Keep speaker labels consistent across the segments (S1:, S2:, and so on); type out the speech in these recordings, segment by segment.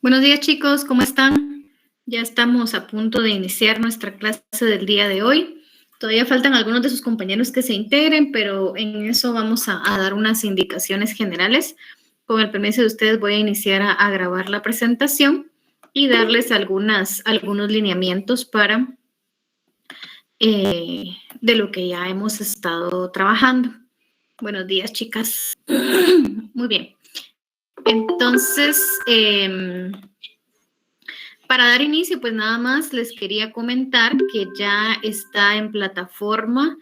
S1: Buenos días, chicos, ¿cómo están? Ya estamos a punto de iniciar nuestra clase del día de hoy. Todavía faltan algunos de sus compañeros que se integren, pero en eso vamos a dar unas indicaciones generales. Con el permiso de ustedes voy a iniciar a grabar la presentación y darles algunos lineamientos para de lo que ya hemos estado trabajando. Buenos días, chicas. Muy bien. Entonces, para dar inicio, pues nada más les quería comentar que ya está en plataforma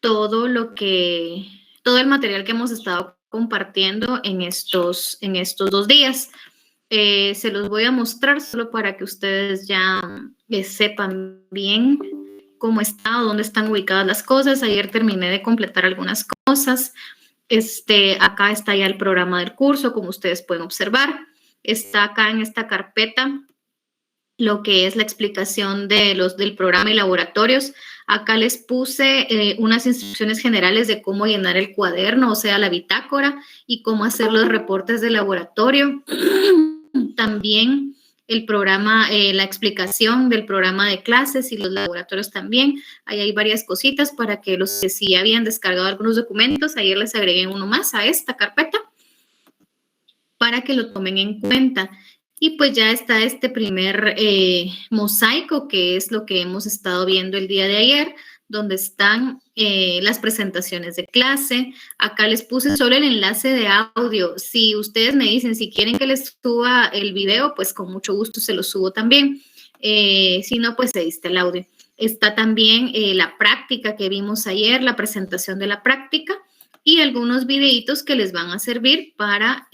S1: todo el material que hemos estado compartiendo en estos 2 días. Se los voy a mostrar solo para que ustedes ya sepan bien cómo está o dónde están ubicadas las cosas. Ayer terminé de completar algunas cosas. Acá está ya el programa del curso, como ustedes pueden observar. Está acá en esta carpeta lo que es la explicación del programa y laboratorios. Acá les puse unas instrucciones generales de cómo llenar el cuaderno, o sea, la bitácora, y cómo hacer los reportes de laboratorio. También el programa, la explicación del programa de clases y los laboratorios también. Ahí hay varias cositas para que los que sí habían descargado algunos documentos, ayer les agregué uno más a esta carpeta para que lo tomen en cuenta. Y pues ya está este primer mosaico, que es lo que hemos estado viendo el día de ayer, donde están las presentaciones de clase. Acá les puse solo el enlace de audio. Si ustedes me dicen si quieren que les suba el video, pues con mucho gusto se lo subo también. Si no, pues ahí está el audio. Está también la práctica que vimos ayer, la presentación de la práctica, y algunos videitos que les van a servir para,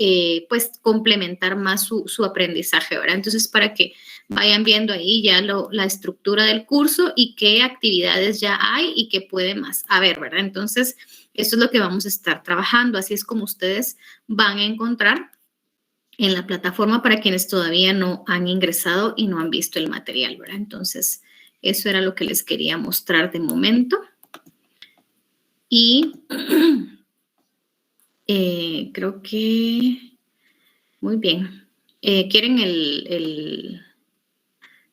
S1: pues, complementar más su aprendizaje, ¿verdad? Entonces, para que vayan viendo ahí ya la estructura del curso y qué actividades ya hay y qué puede más haber, ¿verdad? Entonces, eso es lo que vamos a estar trabajando. Así es como ustedes van a encontrar en la plataforma para quienes todavía no han ingresado y no han visto el material, ¿verdad? Entonces, eso era lo que les quería mostrar de momento. Y creo que muy bien. ¿Quieren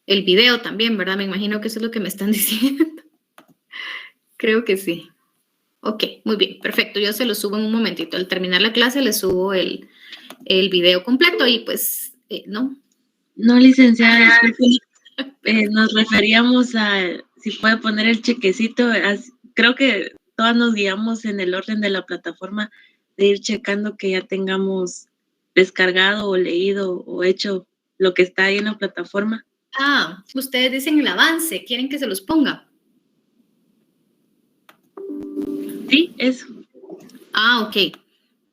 S1: el video también, verdad? Me imagino que eso es lo que me están diciendo. Creo que sí. Ok, muy bien, perfecto. Yo se lo subo en un momentito. Al terminar la clase les subo el video completo y pues, ¿no?
S2: No, licenciada, disculpe, nos referíamos a si puede poner el chequecito. Creo que todas nos guiamos en el orden de la plataforma de ir checando que ya tengamos descargado o leído o hecho lo que está ahí en la plataforma.
S1: Ah, ustedes dicen el avance, ¿quieren que se los ponga?
S2: Sí, eso.
S1: Ah,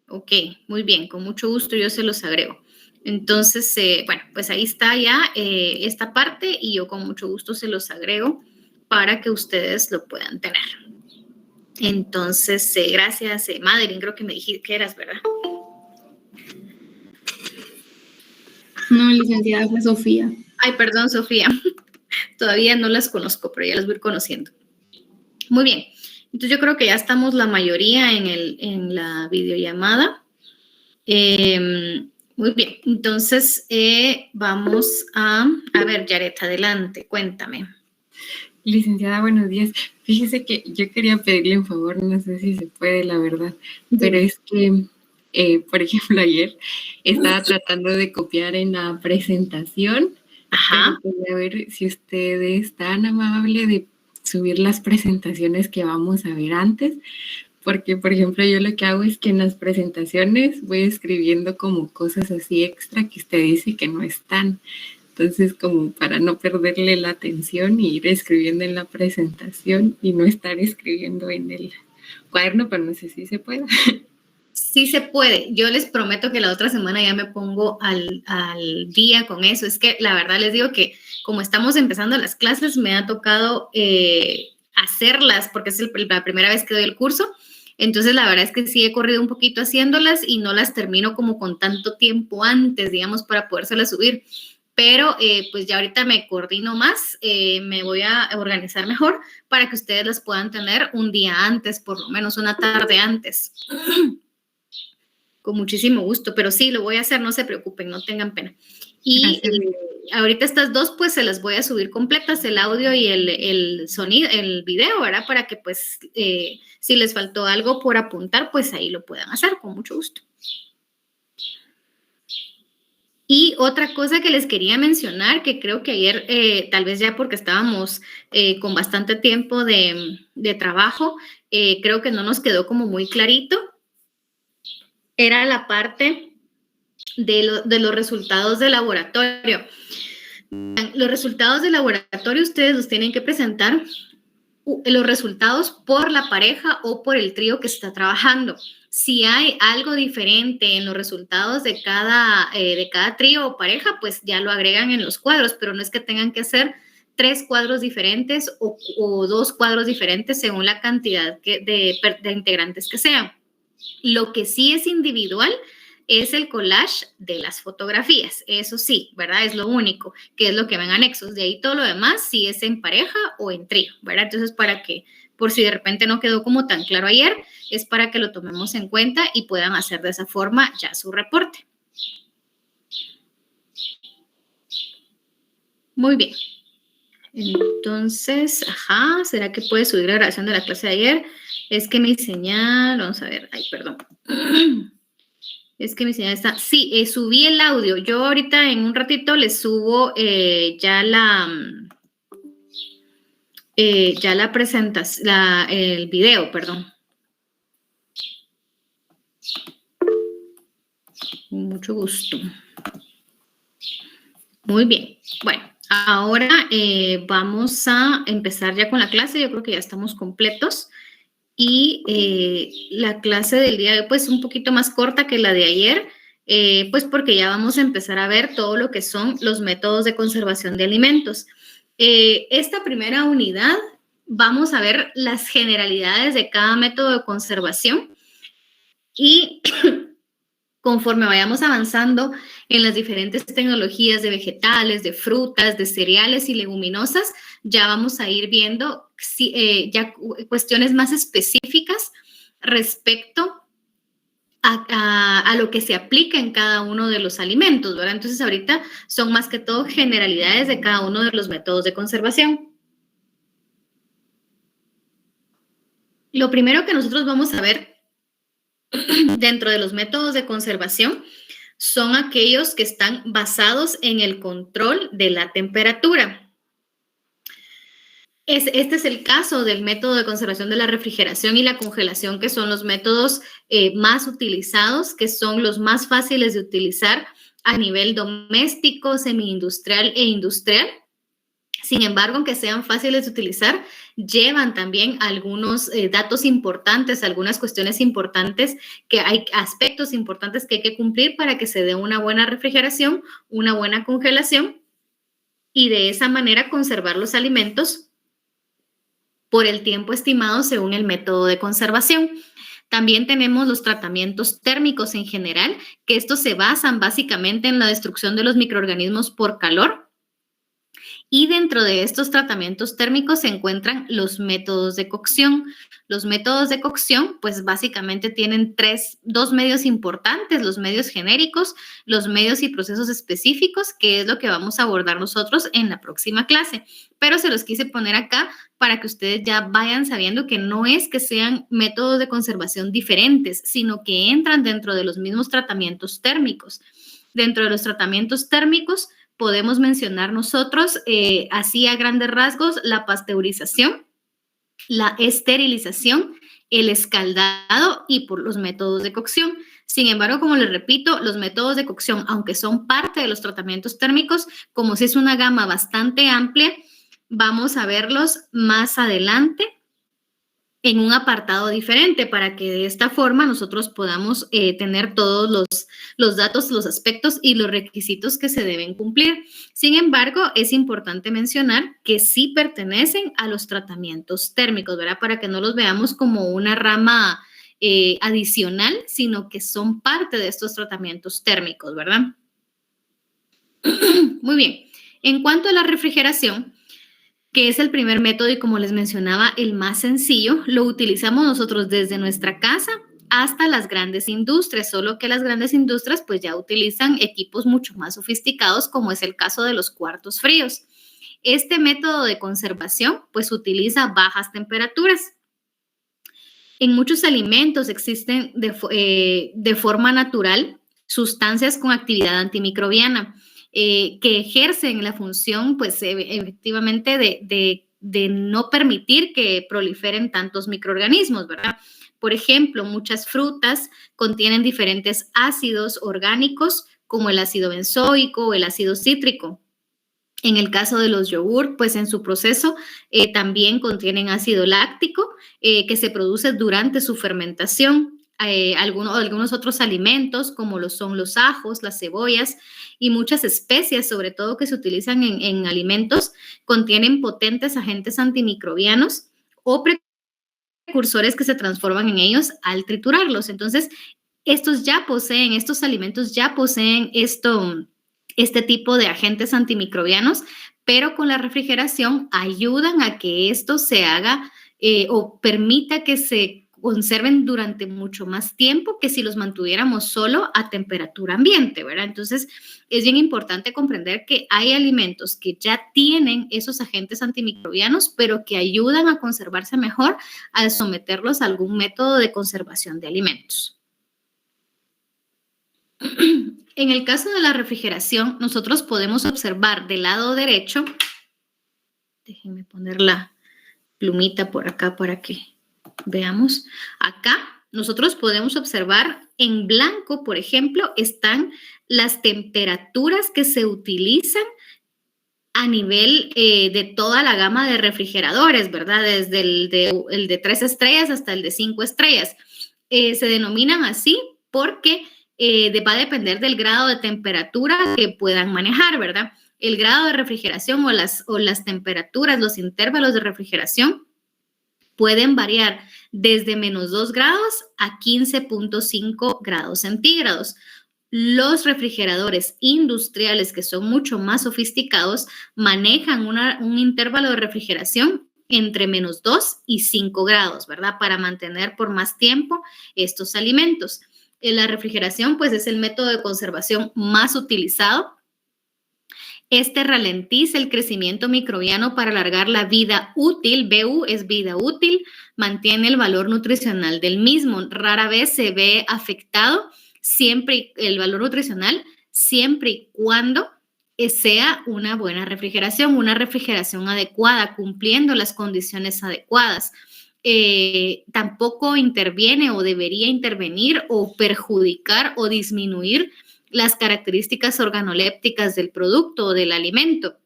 S1: ok, muy bien, con mucho gusto yo se los agrego. Entonces, bueno, pues ahí está ya esta parte y yo con mucho gusto se los agrego para que ustedes lo puedan tener. Entonces, gracias, Madeline, creo que me dijiste que eras, ¿verdad?
S3: No, licenciada, fue Sofía.
S1: Ay, perdón, Sofía. Todavía no las conozco, pero ya las voy a ir conociendo. Muy bien. Entonces, yo creo que ya estamos la mayoría en la videollamada. Muy bien. Entonces, vamos a ver, Yaret, adelante, cuéntame.
S3: Licenciada, buenos días. Fíjese que yo quería pedirle un favor, no sé si se puede, la verdad, pero es que, por ejemplo, ayer estaba tratando de copiar en la presentación, pero quería ver si usted es tan amable de subir las presentaciones que vamos a ver antes, porque, por ejemplo, yo lo que hago es que en las presentaciones voy escribiendo como cosas así extra que usted dice que no están. Entonces, como para no perderle la atención y ir escribiendo en la presentación y no estar escribiendo en el cuaderno, pero no sé si se puede.
S1: Sí se puede. Yo les prometo que la otra semana ya me pongo al día con eso. Es que la verdad les digo que como estamos empezando las clases, me ha tocado hacerlas porque es la primera vez que doy el curso. Entonces, la verdad es que sí he corrido un poquito haciéndolas y no las termino como con tanto tiempo antes, digamos, para podérselas subir. Pero pues ya ahorita me coordino más, me voy a organizar mejor para que ustedes las puedan tener un día antes, por lo menos una tarde antes. Con muchísimo gusto, pero sí, lo voy a hacer, no se preocupen, no tengan pena. Y ahorita estas dos, pues se las voy a subir completas, el audio y el sonido, el video, ¿verdad? Para que pues si les faltó algo por apuntar, pues ahí lo puedan hacer con mucho gusto. Y otra cosa que les quería mencionar, que creo que ayer, tal vez ya porque estábamos con bastante tiempo de trabajo, creo que no nos quedó como muy clarito, era la parte de los resultados de laboratorio. Los resultados de laboratorio ustedes los tienen que presentar, los resultados por la pareja o por el trío que está trabajando. Si hay algo diferente en los resultados de cada trío o pareja, pues ya lo agregan en los cuadros, pero no es que tengan que hacer 3 cuadros diferentes o 2 cuadros diferentes según la cantidad de integrantes que sean. Lo que sí es individual es el collage de las fotografías, eso sí, ¿verdad? Es lo único, que es lo que ven anexos. De ahí todo lo demás, si es en pareja o en trío, ¿verdad? Entonces, para que, por si de repente no quedó como tan claro ayer, es para que lo tomemos en cuenta y puedan hacer de esa forma ya su reporte. Muy bien. Entonces, ¿será que puede subir la grabación de la clase de ayer? Es que mi señal, vamos a ver, perdón. Es que mi señal está, sí, subí el audio. Yo ahorita en un ratito les subo ya la presentación, el video, perdón. Con mucho gusto. Muy bien. Bueno, ahora vamos a empezar ya con la clase. Yo creo que ya estamos completos. Y la clase del día de hoy, pues un poquito más corta que la de ayer, pues porque ya vamos a empezar a ver todo lo que son los métodos de conservación de alimentos. Esta primera unidad vamos a ver las generalidades de cada método de conservación y conforme vayamos avanzando en las diferentes tecnologías de vegetales, de frutas, de cereales y leguminosas, ya vamos a ir viendo ya cuestiones más específicas respecto a lo que se aplica en cada uno de los alimentos, ¿verdad? Entonces, ahorita son más que todo generalidades de cada uno de los métodos de conservación. Lo primero que nosotros vamos a ver dentro de los métodos de conservación son aquellos que están basados en el control de la temperatura. Este es el caso del método de conservación de la refrigeración y la congelación, que son los métodos más utilizados, que son los más fáciles de utilizar a nivel doméstico, semi-industrial e industrial. Sin embargo, aunque sean fáciles de utilizar, llevan también algunos datos importantes, algunas cuestiones importantes, que hay aspectos importantes que hay que cumplir para que se dé una buena refrigeración, una buena congelación y de esa manera conservar los alimentos por el tiempo estimado según el método de conservación. También tenemos los tratamientos térmicos en general, que estos se basan básicamente en la destrucción de los microorganismos por calor. Y dentro de estos tratamientos térmicos se encuentran los métodos de cocción. Los métodos de cocción, pues básicamente tienen dos medios importantes, los medios genéricos, los medios y procesos específicos, que es lo que vamos a abordar nosotros en la próxima clase. Pero se los quise poner acá para que ustedes ya vayan sabiendo que no es que sean métodos de conservación diferentes, sino que entran dentro de los mismos tratamientos térmicos. Dentro de los tratamientos térmicos, podemos mencionar nosotros, así a grandes rasgos, la pasteurización, la esterilización, el escaldado y por los métodos de cocción. Sin embargo, como les repito, los métodos de cocción, aunque son parte de los tratamientos térmicos, como si es una gama bastante amplia, vamos a verlos más adelante en un apartado diferente para que de esta forma nosotros podamos tener todos los datos, los aspectos y los requisitos que se deben cumplir. Sin embargo, es importante mencionar que sí pertenecen a los tratamientos térmicos, ¿verdad? Para que no los veamos como una rama adicional, sino que son parte de estos tratamientos térmicos, ¿verdad? Muy bien. En cuanto a la refrigeración, que es el primer método y como les mencionaba, el más sencillo, lo utilizamos nosotros desde nuestra casa hasta las grandes industrias, solo que las grandes industrias pues ya utilizan equipos mucho más sofisticados, como es el caso de los cuartos fríos. Este método de conservación pues utiliza bajas temperaturas. En muchos alimentos existen de forma natural sustancias con actividad antimicrobiana que ejercen la función, pues, efectivamente, de no permitir que proliferen tantos microorganismos, ¿verdad? Por ejemplo, muchas frutas contienen diferentes ácidos orgánicos, como el ácido benzoico o el ácido cítrico. En el caso de los yogur, pues en su proceso también contienen ácido láctico que se produce durante su fermentación. Algunos otros alimentos, como lo son los ajos, las cebollas y muchas especias, sobre todo que se utilizan en alimentos, contienen potentes agentes antimicrobianos o precursores que se transforman en ellos al triturarlos. Entonces, estos alimentos ya poseen este tipo de agentes antimicrobianos, pero con la refrigeración ayudan a que esto se haga o permita que se conserven durante mucho más tiempo que si los mantuviéramos solo a temperatura ambiente, ¿verdad? Entonces, es bien importante comprender que hay alimentos que ya tienen esos agentes antimicrobianos, pero que ayudan a conservarse mejor al someterlos a algún método de conservación de alimentos. En el caso de la refrigeración, nosotros podemos observar del lado derecho, déjenme poner la plumita por acá para que veamos. Acá nosotros podemos observar en blanco, por ejemplo, están las temperaturas que se utilizan a nivel de toda la gama de refrigeradores, ¿verdad? Desde el de 3 estrellas hasta el de 5 estrellas. Se denominan así porque va a depender del grado de temperatura que puedan manejar, ¿verdad? El grado de refrigeración o las temperaturas, los intervalos de refrigeración pueden variar desde menos 2 grados a 15.5 grados centígrados. Los refrigeradores industriales, que son mucho más sofisticados, manejan un intervalo de refrigeración entre menos 2 y 5 grados, ¿verdad? Para mantener por más tiempo estos alimentos. La refrigeración, pues, es el método de conservación más utilizado. Este ralentiza el crecimiento microbiano para alargar la vida útil, BU es vida útil, mantiene el valor nutricional del mismo. Rara vez se ve afectado el valor nutricional siempre y cuando sea una buena refrigeración, una refrigeración adecuada, cumpliendo las condiciones adecuadas. Tampoco interviene o debería intervenir o perjudicar o disminuir las características organolépticas del producto o del alimento,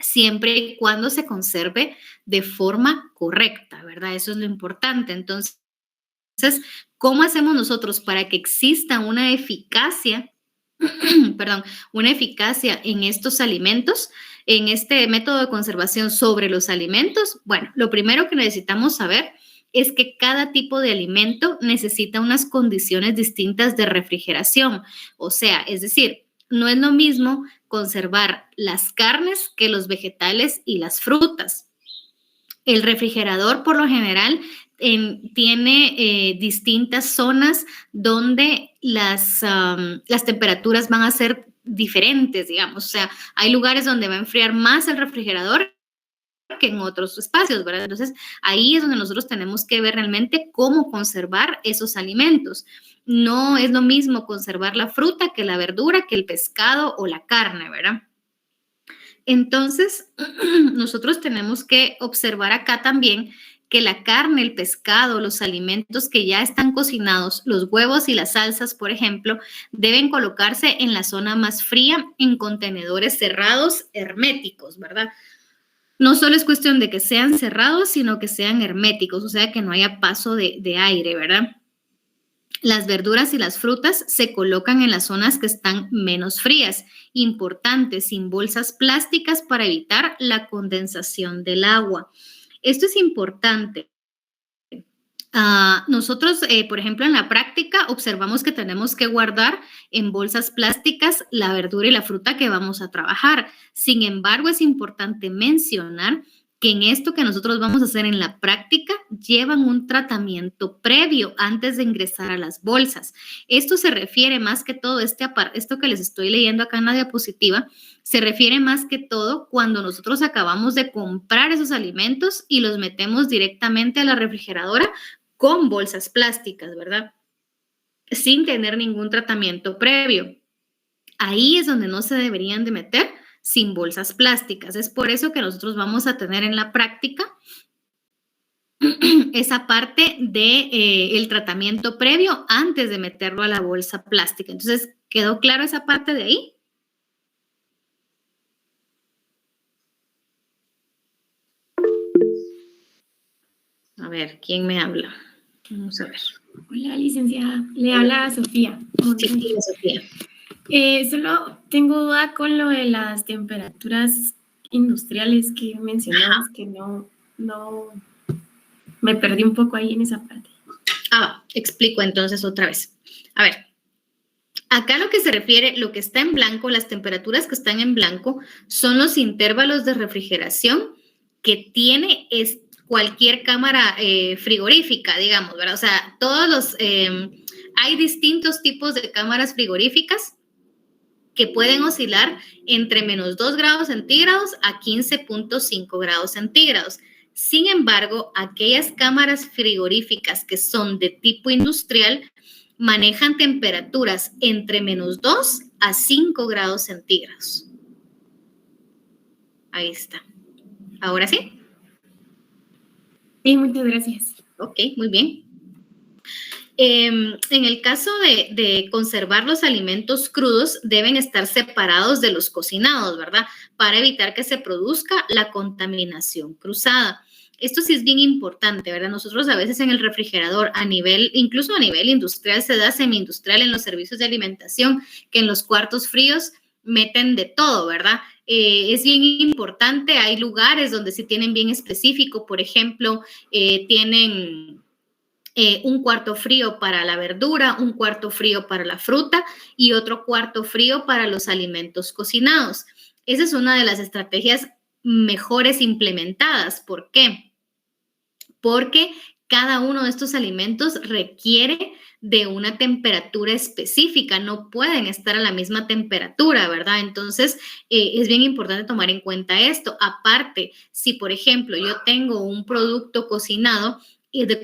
S1: siempre y cuando se conserve de forma correcta, ¿verdad? Eso es lo importante. Entonces, ¿cómo hacemos nosotros para que exista una eficacia, una eficacia en estos alimentos, en este método de conservación sobre los alimentos? Bueno, lo primero que necesitamos saber es que cada tipo de alimento necesita unas condiciones distintas de refrigeración. O sea, es decir, no es lo mismo conservar las carnes que los vegetales y las frutas. El refrigerador, por lo general, tiene distintas zonas donde las temperaturas van a ser diferentes, digamos. O sea, hay lugares donde va a enfriar más el refrigerador que en otros espacios, ¿verdad? Entonces, ahí es donde nosotros tenemos que ver realmente cómo conservar esos alimentos. No es lo mismo conservar la fruta que la verdura, que el pescado o la carne, ¿verdad? Entonces, nosotros tenemos que observar acá también que la carne, el pescado, los alimentos que ya están cocinados, los huevos y las salsas, por ejemplo, deben colocarse en la zona más fría en contenedores cerrados, herméticos, ¿verdad? No solo es cuestión de que sean cerrados, sino que sean herméticos, o sea, que no haya paso de aire, ¿verdad? Las verduras y las frutas se colocan en las zonas que están menos frías. Importante, sin bolsas plásticas para evitar la condensación del agua. Esto es importante. Nosotros, por ejemplo, en la práctica observamos que tenemos que guardar en bolsas plásticas la verdura y la fruta que vamos a trabajar. Sin embargo, es importante mencionar que en esto que nosotros vamos a hacer en la práctica llevan un tratamiento previo antes de ingresar a las bolsas. Esto se refiere más que todo, esto que les estoy leyendo acá en la diapositiva, se refiere más que todo cuando nosotros acabamos de comprar esos alimentos y los metemos directamente a la refrigeradora con bolsas plásticas, ¿verdad? Sin tener ningún tratamiento previo. Ahí es donde no se deberían de meter sin bolsas plásticas. Es por eso que nosotros vamos a tener en la práctica esa parte de el tratamiento previo antes de meterlo a la bolsa plástica. Entonces, ¿quedó claro esa parte de ahí? A ver, ¿quién me habla? Vamos a ver.
S4: Hola, licenciada. Le habla Sofía.
S1: Sí, Sofía.
S4: Solo tengo duda con lo de las temperaturas industriales que mencionabas, que no me perdí un poco ahí en esa parte.
S1: Explico entonces otra vez. A ver, acá lo que se refiere, lo que está en blanco, las temperaturas que están en blanco, son los intervalos de refrigeración que tiene cualquier cámara frigorífica, digamos, ¿verdad? O sea, hay distintos tipos de cámaras frigoríficas que pueden oscilar entre menos 2 grados centígrados a 15.5 grados centígrados. Sin embargo, aquellas cámaras frigoríficas que son de tipo industrial manejan temperaturas entre menos 2 a 5 grados centígrados. Ahí está. ¿Ahora sí?
S4: Sí, muchas gracias.
S1: Ok, muy bien. En el caso de conservar los alimentos crudos, deben estar separados de los cocinados, ¿verdad? Para evitar que se produzca la contaminación cruzada. Esto sí es bien importante, ¿verdad? Nosotros a veces en el refrigerador, incluso a nivel industrial, se da semi-industrial en los servicios de alimentación, que en los cuartos fríos meten de todo, ¿verdad? Es bien importante, hay lugares donde sí tienen bien específico, por ejemplo, tienen un cuarto frío para la verdura, un cuarto frío para la fruta y otro cuarto frío para los alimentos cocinados. Esa es una de las estrategias mejores implementadas. ¿Por qué? Porque cada uno de estos alimentos requiere de una temperatura específica, no pueden estar a la misma temperatura, ¿verdad? Entonces, es bien importante tomar en cuenta esto. Aparte, si por ejemplo yo tengo un producto cocinado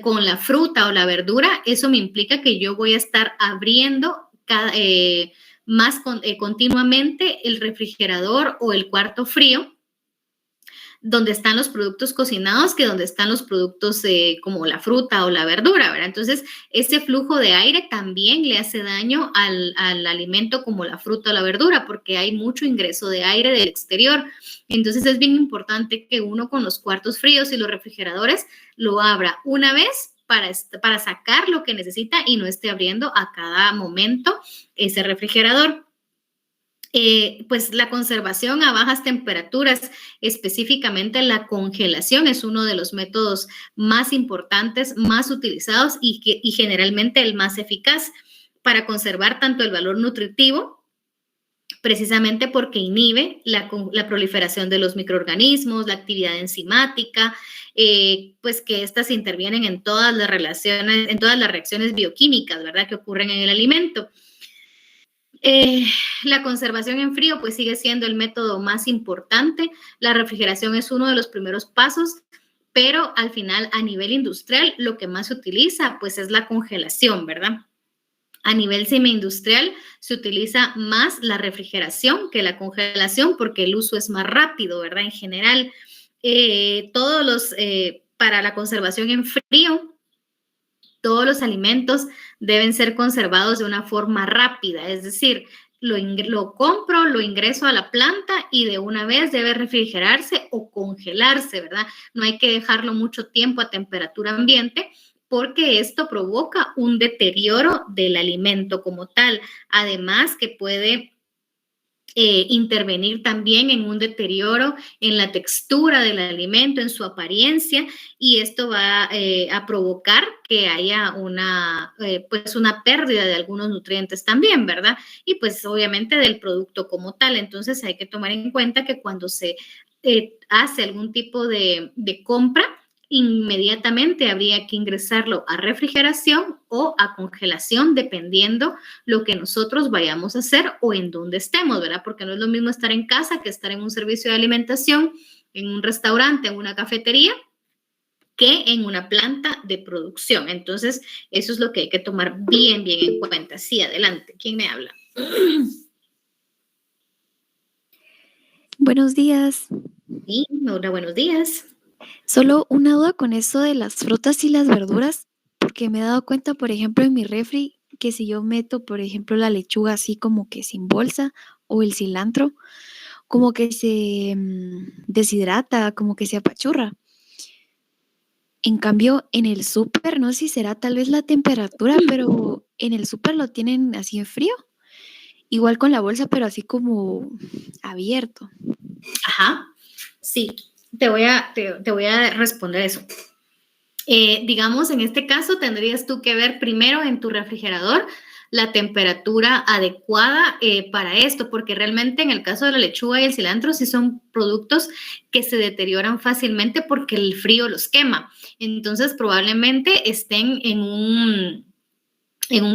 S1: con la fruta o la verdura, eso me implica que yo voy a estar abriendo continuamente el refrigerador o el cuarto frío donde están los productos cocinados que donde están los productos como la fruta o la verdura, ¿verdad? Entonces, ese flujo de aire también le hace daño al alimento como la fruta o la verdura, porque hay mucho ingreso de aire del exterior. Entonces, es bien importante que uno con los cuartos fríos y los refrigeradores lo abra una vez para sacar lo que necesita y no esté abriendo a cada momento ese refrigerador. Pues la conservación a bajas temperaturas, específicamente la congelación, es uno de los métodos más importantes, más utilizados y generalmente el más eficaz para conservar tanto el valor nutritivo, precisamente porque inhibe la proliferación de los microorganismos, la actividad enzimática, pues que estas intervienen en todas las reacciones bioquímicas, ¿verdad?, que ocurren en el alimento. La conservación en frío pues sigue siendo el método más importante. La refrigeración es uno de los primeros pasos, pero al final a nivel industrial lo que más se utiliza pues es la congelación, ¿verdad? A nivel semi-industrial se utiliza más la refrigeración que la congelación porque el uso es más rápido, ¿verdad? En general, para la conservación en frío, todos los alimentos deben ser conservados de una forma rápida, es decir, lo compro, lo ingreso a la planta y de una vez debe refrigerarse o congelarse, ¿verdad? No hay que dejarlo mucho tiempo a temperatura ambiente porque esto provoca un deterioro del alimento como tal, además que puede intervenir también en un deterioro en la textura del alimento, en su apariencia, y esto va a provocar que haya una pérdida de algunos nutrientes también, ¿verdad? Y pues obviamente del producto como tal. Entonces hay que tomar en cuenta que cuando se hace algún tipo de compra, inmediatamente habría que ingresarlo a refrigeración o a congelación, dependiendo lo que nosotros vayamos a hacer o en dónde estemos, ¿verdad? Porque no es lo mismo estar en casa que estar en un servicio de alimentación, en un restaurante, en una cafetería, que en una planta de producción. Entonces, eso es lo que hay que tomar bien en cuenta. Sí, adelante. ¿Quién me habla?
S5: Buenos días.
S1: Sí, hola, buenos días.
S5: Solo una duda con eso de las frutas y las verduras, porque me he dado cuenta, por ejemplo, en mi refri, que si yo meto, por ejemplo, la lechuga así como que sin bolsa o el cilantro, como que se deshidrata, como que se apachurra. En cambio, en el súper, no sé si será tal vez la temperatura, pero en el súper lo tienen así en frío. Igual con la bolsa, pero así como abierto.
S1: Ajá, sí, te voy a responder eso. Digamos, en este caso tendrías tú que ver primero en tu refrigerador la temperatura adecuada para esto, porque realmente en el caso de la lechuga y el cilantro sí son productos que se deterioran fácilmente porque el frío los quema. Entonces probablemente estén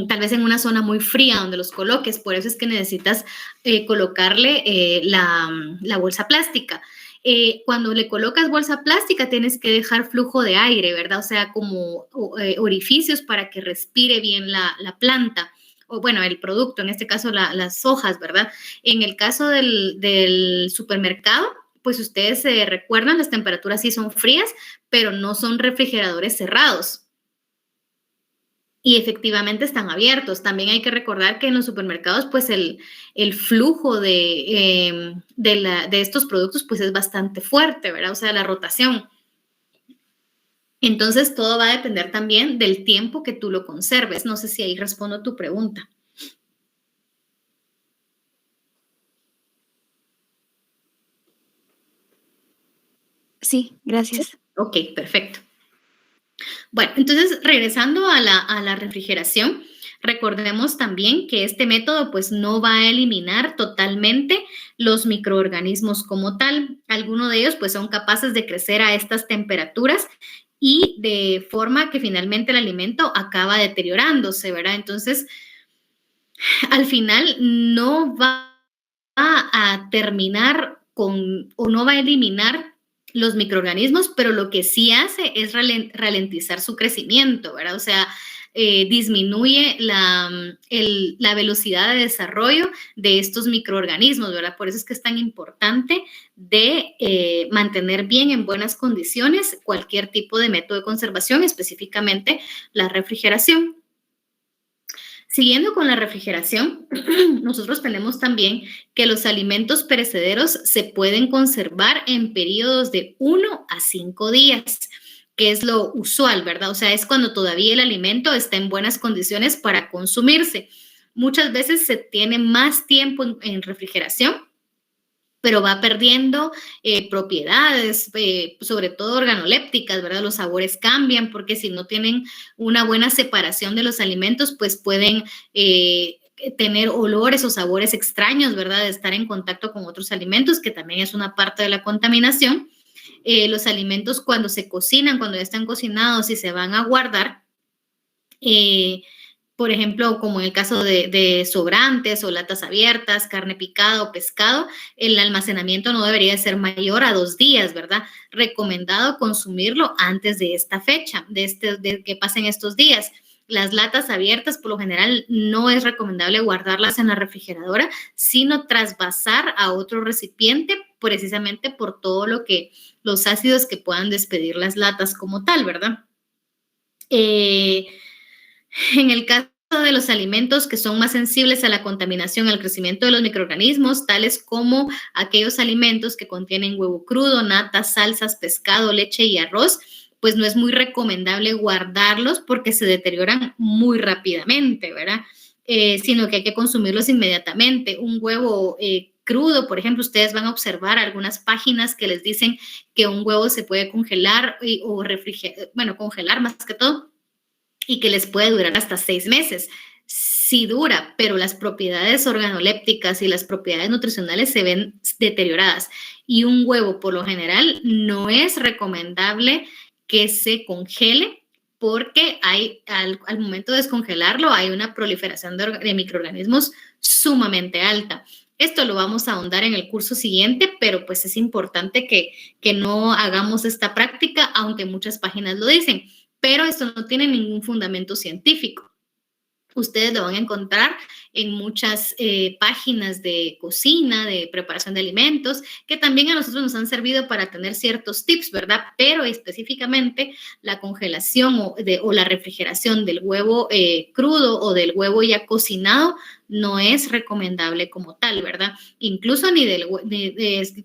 S1: tal vez en una zona muy fría donde los coloques, por eso es que necesitas colocarle la bolsa plástica. Cuando le colocas bolsa plástica tienes que dejar flujo de aire, ¿verdad? O sea, como orificios para que respire bien la planta, o bueno, el producto, en este caso las hojas, ¿verdad? En el caso del supermercado, pues ustedes se recuerdan, las temperaturas sí son frías, pero no son refrigeradores cerrados. Y efectivamente están abiertos. También hay que recordar que en los supermercados, pues el flujo de estos productos, pues es bastante fuerte, ¿verdad? O sea, la rotación. Entonces, todo va a depender también del tiempo que tú lo conserves. No sé si ahí respondo tu pregunta.
S5: Sí, gracias.
S1: Ok, perfecto. Bueno, entonces regresando a la refrigeración, recordemos también que este método pues no va a eliminar totalmente los microorganismos como tal. Algunos de ellos pues son capaces de crecer a estas temperaturas y de forma que finalmente el alimento acaba deteriorándose, ¿verdad? Entonces, al final no va a terminar con o no va a eliminar los microorganismos, pero lo que sí hace es ralentizar su crecimiento, ¿verdad? O sea, disminuye la velocidad de desarrollo de estos microorganismos, ¿verdad? Por eso es que es tan importante de mantener bien en buenas condiciones cualquier tipo de método de conservación, específicamente la refrigeración. Siguiendo con la refrigeración, nosotros tenemos también que los alimentos perecederos se pueden conservar en periodos de 1 a 5 días, que es lo usual, ¿verdad? O sea, es cuando todavía el alimento está en buenas condiciones para consumirse. Muchas veces se tiene más tiempo en refrigeración, pero va perdiendo propiedades, sobre todo organolépticas, ¿verdad? Los sabores cambian porque si no tienen una buena separación de los alimentos, pues pueden tener olores o sabores extraños, ¿verdad? De estar en contacto con otros alimentos, que también es una parte de la contaminación. Los alimentos cuando se cocinan, cuando ya están cocinados y se van a guardar, por ejemplo, como en el caso de sobrantes o latas abiertas, carne picada o pescado, el almacenamiento no debería ser mayor a 2 días, ¿verdad? Recomendado consumirlo antes de esta fecha, de que pasen estos días. Las latas abiertas, por lo general, no es recomendable guardarlas en la refrigeradora, sino trasvasar a otro recipiente, precisamente por todo los ácidos que puedan despedir las latas como tal, ¿verdad? En el caso de los alimentos que son más sensibles a la contaminación, al crecimiento de los microorganismos, tales como aquellos alimentos que contienen huevo crudo, natas, salsas, pescado, leche y arroz, pues no es muy recomendable guardarlos porque se deterioran muy rápidamente, ¿verdad? Sino que hay que consumirlos inmediatamente. Un huevo crudo, por ejemplo, ustedes van a observar algunas páginas que les dicen que un huevo se puede congelar o refrigerar, bueno, congelar más que todo, y que les puede durar hasta 6 meses. sí dura, pero las propiedades organolépticas y las propiedades nutricionales se ven deterioradas. Y un huevo, por lo general, no es recomendable que se congele porque al momento de descongelarlo hay una proliferación de microorganismos sumamente alta. Esto lo vamos a ahondar en el curso siguiente, pero pues es importante que no hagamos esta práctica, aunque muchas páginas lo dicen, pero esto no tiene ningún fundamento científico. Ustedes lo van a encontrar en muchas páginas de cocina, de preparación de alimentos, que también a nosotros nos han servido para tener ciertos tips, ¿verdad? Pero específicamente la congelación o la refrigeración del huevo crudo o del huevo ya cocinado no es recomendable como tal, ¿verdad? Incluso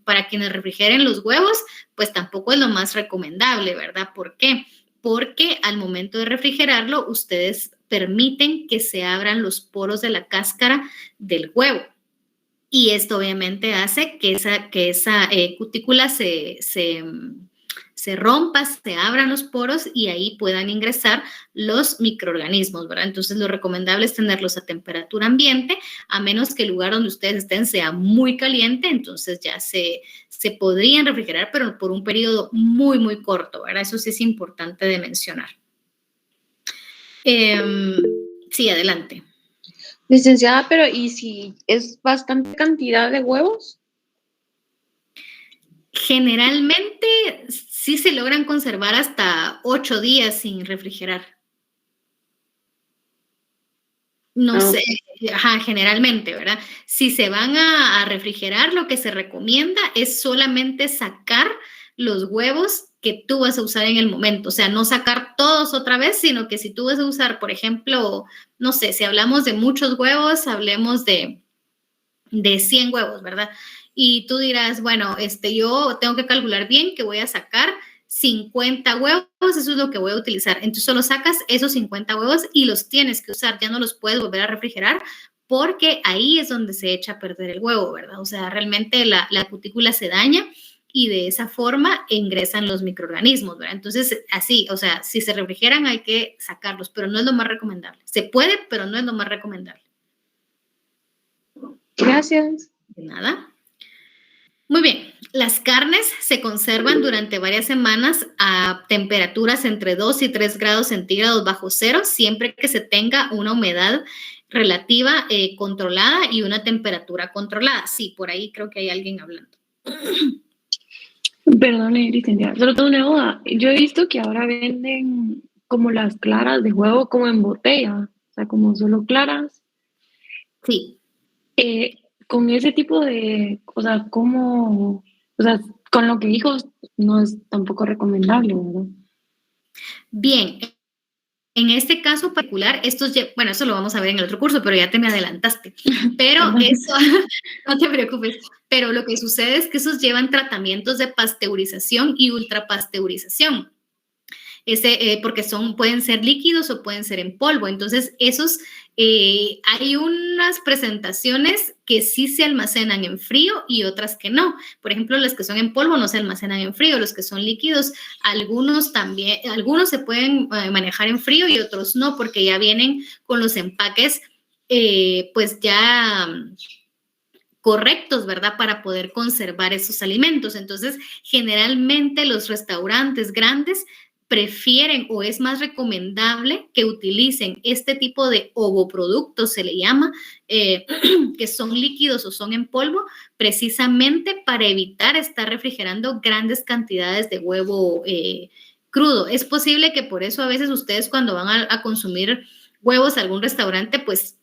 S1: para quienes refrigeren los huevos, pues tampoco es lo más recomendable, ¿verdad? ¿Por qué? Porque al momento de refrigerarlo, ustedes permiten que se abran los poros de la cáscara del huevo. Y esto obviamente hace que esa cutícula se rompa, se abran los poros y ahí puedan ingresar los microorganismos, ¿verdad? Entonces, lo recomendable es tenerlos a temperatura ambiente, a menos que el lugar donde ustedes estén sea muy caliente, entonces ya se podrían refrigerar, pero por un periodo muy, muy corto, ¿verdad? Eso sí es importante de mencionar. Sí, adelante.
S6: Licenciada, pero ¿y si es bastante cantidad de huevos?
S1: Generalmente sí se logran conservar hasta 8 días sin refrigerar. No sé, generalmente, ¿verdad? Si se van a refrigerar, lo que se recomienda es solamente sacar los huevos que tú vas a usar en el momento. O sea, no sacar todos otra vez, sino que si tú vas a usar, por ejemplo, no sé, si hablamos de muchos huevos, hablemos de 100 huevos, ¿verdad? Y tú dirás, bueno, yo tengo que calcular bien que voy a sacar 50 huevos, eso es lo que voy a utilizar. Entonces solo sacas esos 50 huevos y los tienes que usar, ya no los puedes volver a refrigerar porque ahí es donde se echa a perder el huevo, ¿verdad? O sea, realmente la cutícula se daña y de esa forma ingresan los microorganismos, ¿verdad? Entonces, así, o sea, si se refrigeran hay que sacarlos, pero no es lo más recomendable. Se puede, pero no es lo más recomendable.
S6: Gracias.
S1: De nada. Muy bien, las carnes se conservan durante varias semanas a temperaturas entre 2 y 3 grados centígrados bajo cero, siempre que se tenga una humedad relativa controlada y una temperatura controlada. Sí, por ahí creo que hay alguien hablando.
S6: Perdone, licenciada, solo tengo una duda. Yo he visto que ahora venden como las claras de huevo como en botella, o sea, como solo claras.
S1: Sí.
S6: Con ese tipo de, o sea, con lo que dijo, no es tampoco recomendable, ¿verdad?
S1: Bien, en este caso particular, bueno, eso lo vamos a ver en el otro curso, pero ya te me adelantaste. Pero eso, no te preocupes, pero lo que sucede es que esos llevan tratamientos de pasteurización y ultrapasteurización. Porque pueden ser líquidos o pueden ser en polvo. Entonces, hay unas presentaciones que sí se almacenan en frío y otras que no. Por ejemplo, las que son en polvo no se almacenan en frío, los que son líquidos, algunos se pueden manejar en frío y otros no, porque ya vienen con los empaques, pues ya correctos, ¿verdad? Para poder conservar esos alimentos. Entonces, generalmente los restaurantes grandes prefieren o es más recomendable que utilicen este tipo de ovoproductos, se le llama, que son líquidos o son en polvo, precisamente para evitar estar refrigerando grandes cantidades de huevo crudo. Es posible que por eso a veces ustedes cuando van a consumir huevos a algún restaurante, pues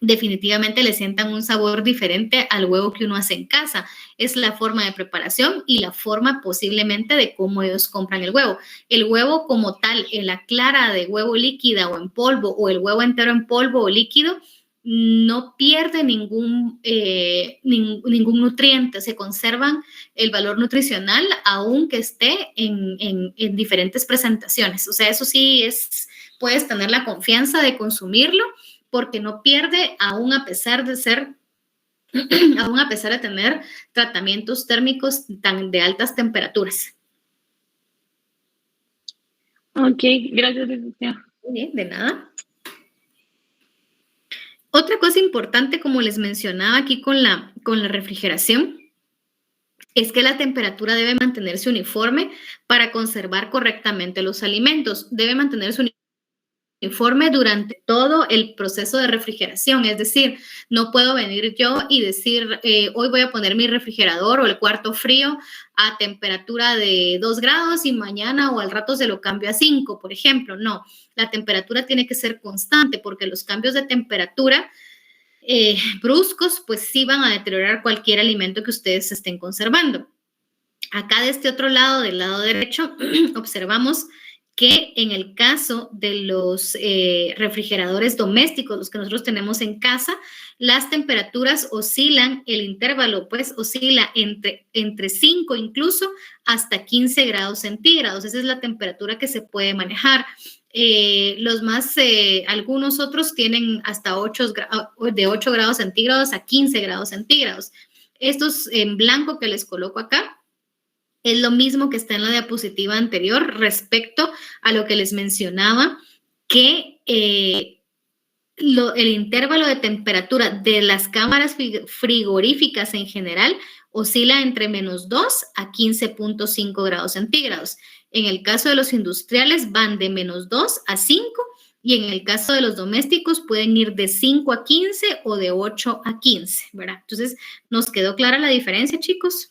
S1: definitivamente le sientan un sabor diferente al huevo que uno hace en casa. Es la forma de preparación y la forma posiblemente de cómo ellos compran el huevo. El huevo como tal, en la clara de huevo líquida o en polvo, o el huevo entero en polvo o líquido, no pierde ningún nutriente, se conservan el valor nutricional aunque esté en diferentes presentaciones. O sea, eso sí puedes tener la confianza de consumirlo, porque no pierde aún a pesar de tener tratamientos térmicos de altas temperaturas.
S6: Ok, gracias, licenciada.
S1: Bien, de nada. Otra cosa importante, como les mencionaba aquí con la refrigeración, es que la temperatura debe mantenerse uniforme para conservar correctamente los alimentos. Debe mantenerse uniforme durante todo el proceso de refrigeración. Es decir, no puedo venir yo y decir, hoy voy a poner mi refrigerador o el cuarto frío a temperatura de 2 grados y mañana o al rato se lo cambio a 5, por ejemplo. No, la temperatura tiene que ser constante porque los cambios de temperatura bruscos, pues sí van a deteriorar cualquier alimento que ustedes estén conservando. Acá de este otro lado, del lado derecho, observamos que en el caso de los refrigeradores domésticos, los que nosotros tenemos en casa, las temperaturas oscilan, el intervalo pues oscila entre 5 incluso hasta 15 grados centígrados. Esa es la temperatura que se puede manejar. Algunos otros tienen hasta de 8 grados centígrados a 15 grados centígrados. Estos en blanco que les coloco acá es lo mismo que está en la diapositiva anterior respecto a lo que les mencionaba, que el intervalo de temperatura de las cámaras frigoríficas en general oscila entre -2 a 15.5 grados centígrados. En el caso de los industriales van de -2 a 5 y en el caso de los domésticos pueden ir de 5 a 15 o de 8 a 15, ¿verdad? Entonces, ¿nos quedó clara la diferencia, chicos?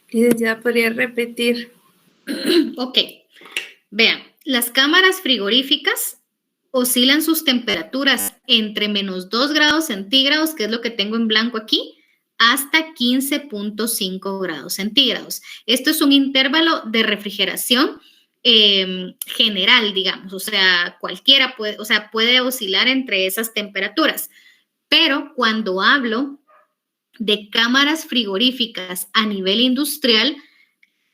S4: Licenciada, ¿podría repetir?
S1: Ok, vean, las cámaras frigoríficas oscilan sus temperaturas entre -2 grados centígrados, que es lo que tengo en blanco aquí, hasta 15.5 grados centígrados. Esto es un intervalo de refrigeración general, digamos, o sea, cualquiera puede oscilar entre esas temperaturas. Pero cuando hablo de cámaras frigoríficas a nivel industrial,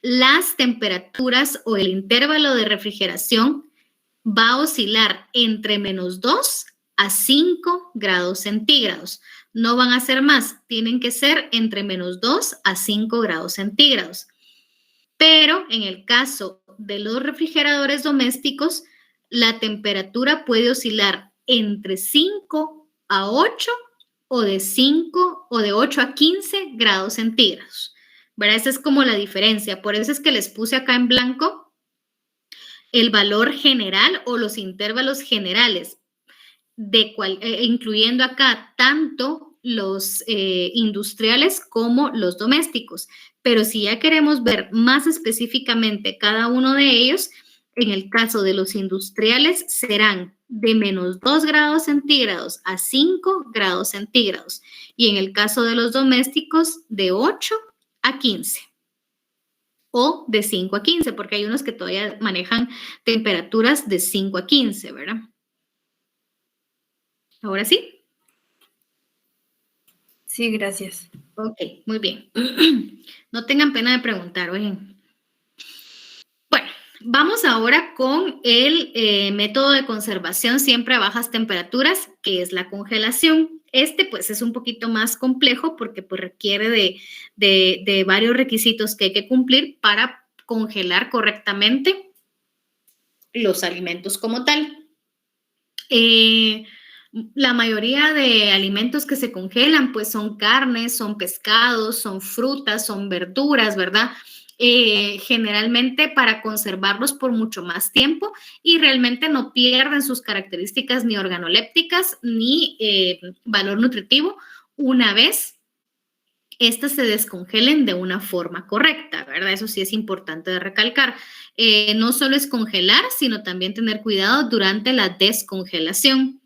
S1: las temperaturas o el intervalo de refrigeración va a oscilar entre -2 a 5 grados centígrados. No van a ser más, tienen que ser entre -2 a 5 grados centígrados. Pero en el caso de los refrigeradores domésticos, la temperatura puede oscilar entre 5 a 8 o de 8 a 15 grados centígrados. ¿Verdad? Esa es como la diferencia. Por eso es que les puse acá en blanco el valor general o los intervalos generales, incluyendo acá tanto los industriales como los domésticos. Pero si ya queremos ver más específicamente cada uno de ellos, en el caso de los industriales serán de -2 grados centígrados a 5 grados centígrados. Y en el caso de los domésticos, de 8 a 15. O de 5 a 15, porque hay unos que todavía manejan temperaturas de 5 a 15, ¿verdad? ¿Ahora sí?
S4: Sí, gracias.
S1: Ok, muy bien. No tengan pena de preguntar, oye. Bueno, vamos ahora con el método de conservación siempre a bajas temperaturas, que es la congelación. Este, pues, es un poquito más complejo porque pues, requiere de varios requisitos que hay que cumplir para congelar correctamente los alimentos como tal. La mayoría de alimentos que se congelan, pues son carnes, son pescados, son frutas, son verduras, ¿verdad? Generalmente para conservarlos por mucho más tiempo y realmente no pierden sus características ni organolépticas ni valor nutritivo una vez estas se descongelen de una forma correcta, ¿verdad? Eso sí es importante de recalcar. No solo es congelar, sino también tener cuidado durante la descongelación.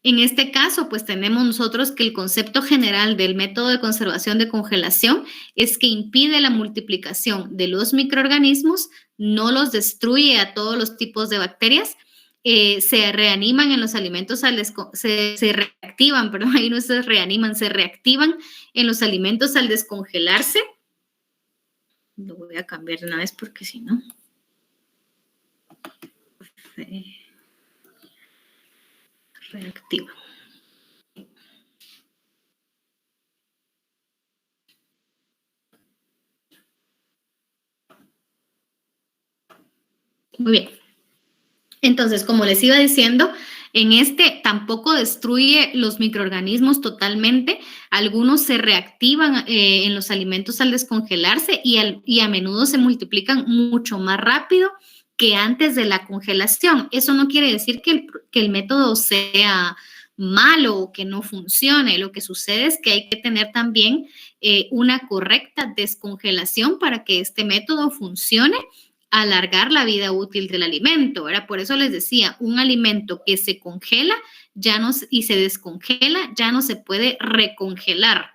S1: En este caso, pues tenemos nosotros que el concepto general del método de conservación de congelación es que impide la multiplicación de los microorganismos, no los destruye a todos los tipos de bacterias, se reaniman en los alimentos, se reactivan, perdón, ahí no se reaniman, se reactivan en los alimentos al descongelarse. Lo voy a cambiar de una vez porque si no... reactiva. Muy bien. Entonces, como les iba diciendo, en este tampoco destruye los microorganismos totalmente. Algunos se reactivan en los alimentos al descongelarse y a menudo se multiplican mucho más rápido que antes de la congelación. Eso no quiere decir que el método sea malo o que no funcione. Lo que sucede es que hay que tener también una correcta descongelación para que este método funcione, alargar la vida útil del alimento, ¿verdad? Por eso les decía, un alimento que se congela y se descongela ya no se puede recongelar.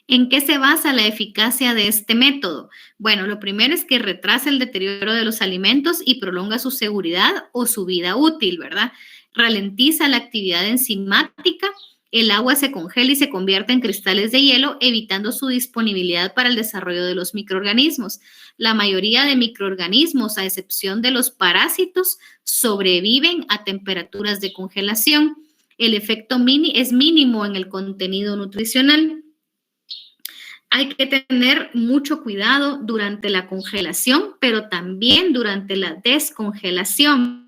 S1: ¿En qué se basa la eficacia de este método? Bueno, lo primero es que retrasa el deterioro de los alimentos y prolonga su seguridad o su vida útil, ¿verdad? Ralentiza la actividad enzimática. El agua se congela y se convierte en cristales de hielo, evitando su disponibilidad para el desarrollo de los microorganismos. La mayoría de microorganismos, a excepción de los parásitos, sobreviven a temperaturas de congelación. El efecto es mínimo en el contenido nutricional. Hay que tener mucho cuidado durante la congelación, pero también durante la descongelación,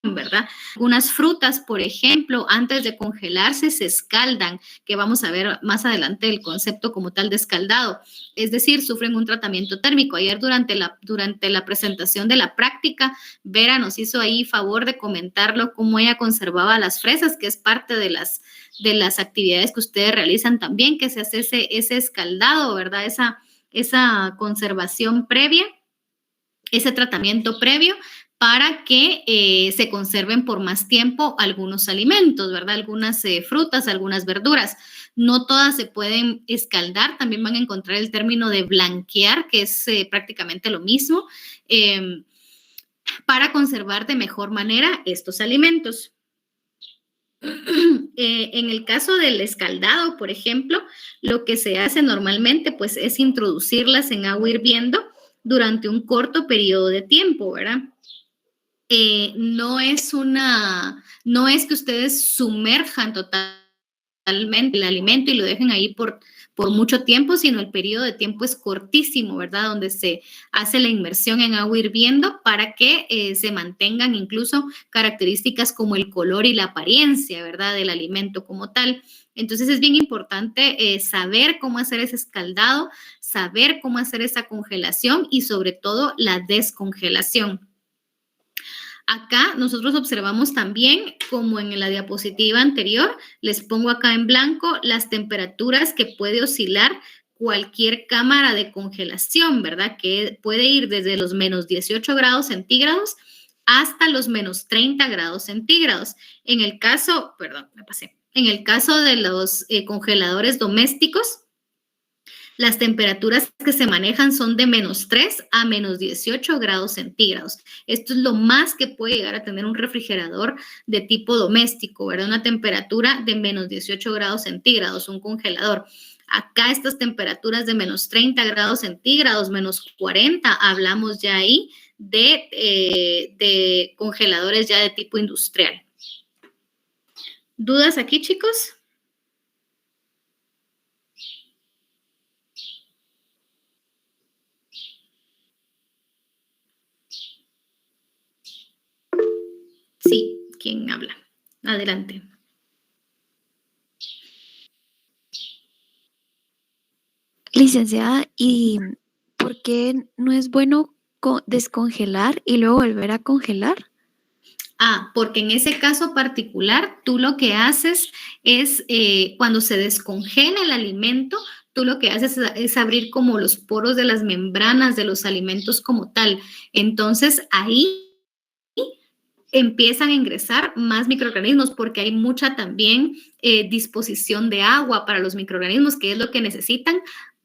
S1: ¿verdad? Algunas frutas, por ejemplo, antes de congelarse se escaldan, que vamos a ver más adelante el concepto como tal de escaldado, es decir, sufren un tratamiento térmico. Ayer durante la presentación de la práctica, Vera nos hizo ahí favor de comentarlo, cómo ella conservaba las fresas, que es parte de las actividades que ustedes realizan también, que se hace ese escaldado, ¿verdad? Esa conservación previa, ese tratamiento previo, para que se conserven por más tiempo algunos alimentos, ¿verdad? Algunas frutas, algunas verduras. No todas se pueden escaldar, también van a encontrar el término de blanquear, que es prácticamente lo mismo, para conservar de mejor manera estos alimentos. En el caso del escaldado, por ejemplo, lo que se hace normalmente pues es introducirlas en agua hirviendo durante un corto periodo de tiempo, ¿verdad? No es que ustedes sumerjan totalmente el alimento y lo dejen ahí por mucho tiempo, sino el periodo de tiempo es cortísimo, ¿verdad? Donde se hace la inmersión en agua hirviendo para que se mantengan incluso características como el color y la apariencia, ¿verdad? Del alimento como tal. Entonces es bien importante saber cómo hacer ese escaldado, saber cómo hacer esa congelación y sobre todo la descongelación. Acá nosotros observamos también, como en la diapositiva anterior, les pongo acá en blanco las temperaturas que puede oscilar cualquier cámara de congelación, ¿verdad? Que puede ir desde los menos 18 grados centígrados hasta los menos 30 grados centígrados. En el caso de los congeladores domésticos, las temperaturas que se manejan son de menos 3 a menos 18 grados centígrados. Esto es lo más que puede llegar a tener un refrigerador de tipo doméstico, ¿verdad? Una temperatura de menos 18 grados centígrados, un congelador. Acá estas temperaturas de menos 30 grados centígrados, menos 40, hablamos ya ahí de congeladores ya de tipo industrial. ¿Dudas aquí, chicos? Sí, ¿quién habla? Adelante.
S5: Licenciada, ¿y por qué no es bueno descongelar y luego volver a congelar?
S1: Porque en ese caso particular, tú lo que haces es, cuando se descongela el alimento, tú lo que haces es abrir como los poros de las membranas de los alimentos como tal. Entonces, ahí empiezan a ingresar más microorganismos porque hay mucha también disposición de agua para los microorganismos, que es lo que necesitan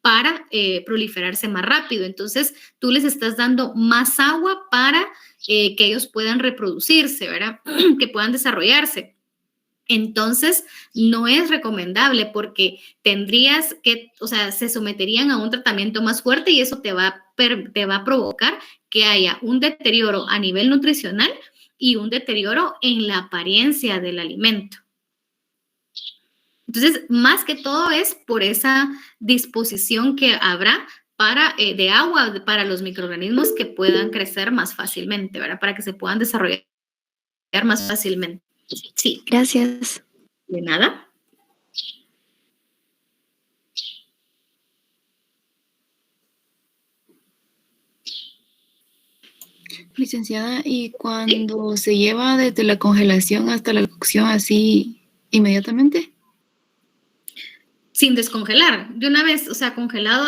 S1: para proliferarse más rápido. Entonces, tú les estás dando más agua para que ellos puedan reproducirse, ¿verdad? Que puedan desarrollarse. Entonces, no es recomendable porque se someterían a un tratamiento más fuerte y eso te va a provocar que haya un deterioro a nivel nutricional y un deterioro en la apariencia del alimento. Entonces, más que todo es por esa disposición que habrá de agua para los microorganismos que puedan crecer más fácilmente, ¿verdad? Para que se puedan desarrollar más fácilmente. Sí.
S5: Gracias.
S1: De nada.
S3: Licenciada, ¿y cuando se lleva desde la congelación hasta la cocción así inmediatamente?
S1: Sin descongelar, de una vez, o sea, congelado,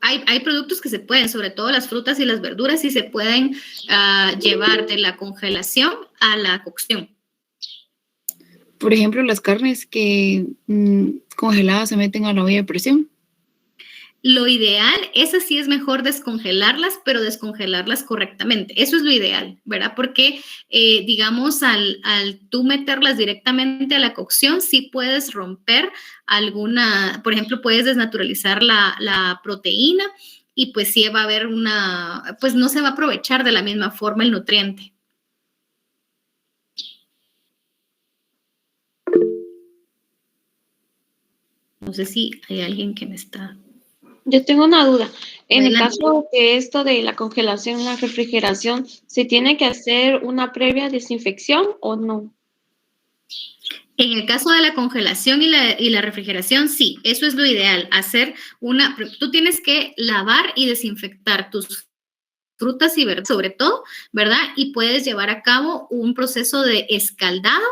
S1: hay productos que se pueden, sobre todo las frutas y las verduras, y se pueden llevar de la congelación a la cocción.
S3: Por ejemplo, las carnes que congeladas se meten a la olla de presión.
S1: Lo ideal, esas sí es mejor descongelarlas, pero descongelarlas correctamente. Eso es lo ideal, ¿verdad? Porque, digamos, al tú meterlas directamente a la cocción, sí puedes romper alguna, por ejemplo, puedes desnaturalizar la proteína y pues sí va a haber pues no se va a aprovechar de la misma forma el nutriente. No sé si hay alguien que me está...
S6: Yo tengo una duda. En el
S1: Adelante.
S6: caso de esto de la congelación, la refrigeración, ¿se tiene que hacer una previa desinfección o no?
S1: En el caso de la congelación y la refrigeración, sí, eso es lo ideal, tú tienes que lavar y desinfectar tus frutas y verduras, sobre todo, ¿verdad? Y puedes llevar a cabo un proceso de escaldado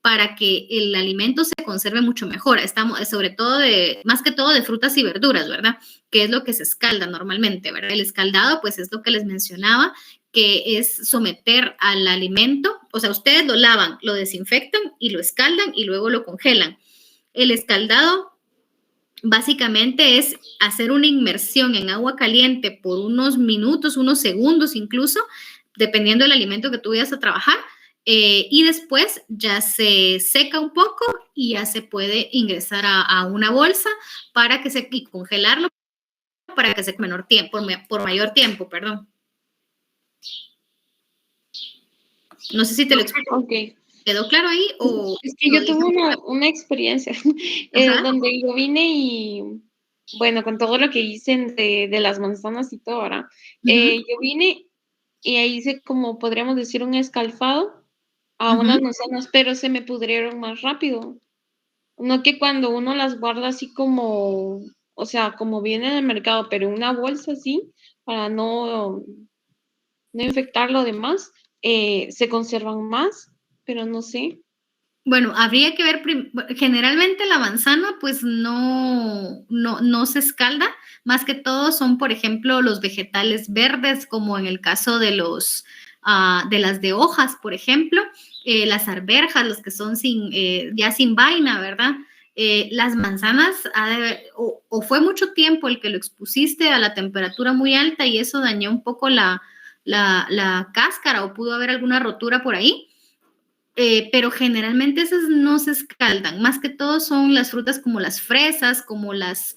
S1: para que el alimento se conserve mucho mejor. Estamos, sobre todo, más que todo de frutas y verduras, ¿verdad? Que es lo que se escalda normalmente, ¿verdad? El escaldado, pues es lo que les mencionaba, que es someter al alimento, o sea, ustedes lo lavan, lo desinfectan y lo escaldan y luego lo congelan. El escaldado básicamente es hacer una inmersión en agua caliente por unos minutos, unos segundos incluso, dependiendo del alimento que tú vayas a trabajar, y después ya se seca un poco y ya se puede ingresar a una bolsa para que y congelarlo para que se por mayor tiempo, perdón. No sé si te lo explico.
S6: Ok.
S1: ¿Quedó claro ahí?
S6: Es que yo tuve una experiencia donde yo vine y, bueno, con todo lo que dicen de las manzanas y todo, ¿verdad? Yo vine y ahí hice como, podríamos decir, un escalfado a unas manzanas, pero se me pudrieron más rápido. No que cuando uno las guarda así como, o sea, como viene del mercado, pero en una bolsa así, para no infectar lo demás, se conservan más, pero no sé.
S1: Bueno, habría que ver, generalmente la manzana pues no se escalda, más que todo son, por ejemplo, los vegetales verdes, como en el caso de de las de hojas, por ejemplo, las arvejas, los que son ya sin vaina, ¿verdad? Las manzanas, o fue mucho tiempo el que lo expusiste a la temperatura muy alta y eso dañó un poco la cáscara o pudo haber alguna rotura por ahí. Pero generalmente esas no se escaldan, más que todo son las frutas como las fresas, como las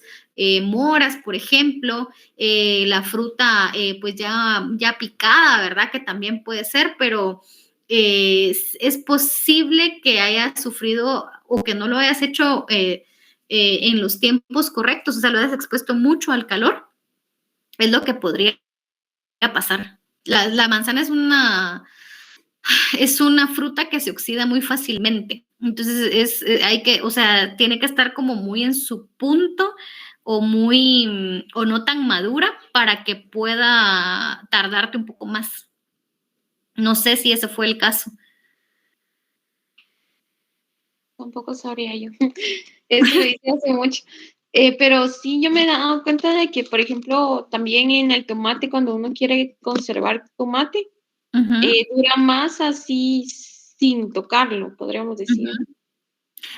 S1: moras, por ejemplo, la fruta pues ya picada, ¿verdad? Que también puede ser, pero es posible que hayas sufrido o que no lo hayas hecho en los tiempos correctos, o sea, lo hayas expuesto mucho al calor, es lo que podría pasar. La manzana es una fruta que se oxida muy fácilmente. Entonces, o sea, tiene que estar como muy en su punto o o no tan madura para que pueda tardarte un poco más. No sé si ese fue el caso.
S6: Tampoco sabría yo. Eso lo hice hace mucho. Pero sí, yo me he dado cuenta de que, por ejemplo, también en el tomate, cuando uno quiere conservar tomate, dura más así sin tocarlo, podríamos decir.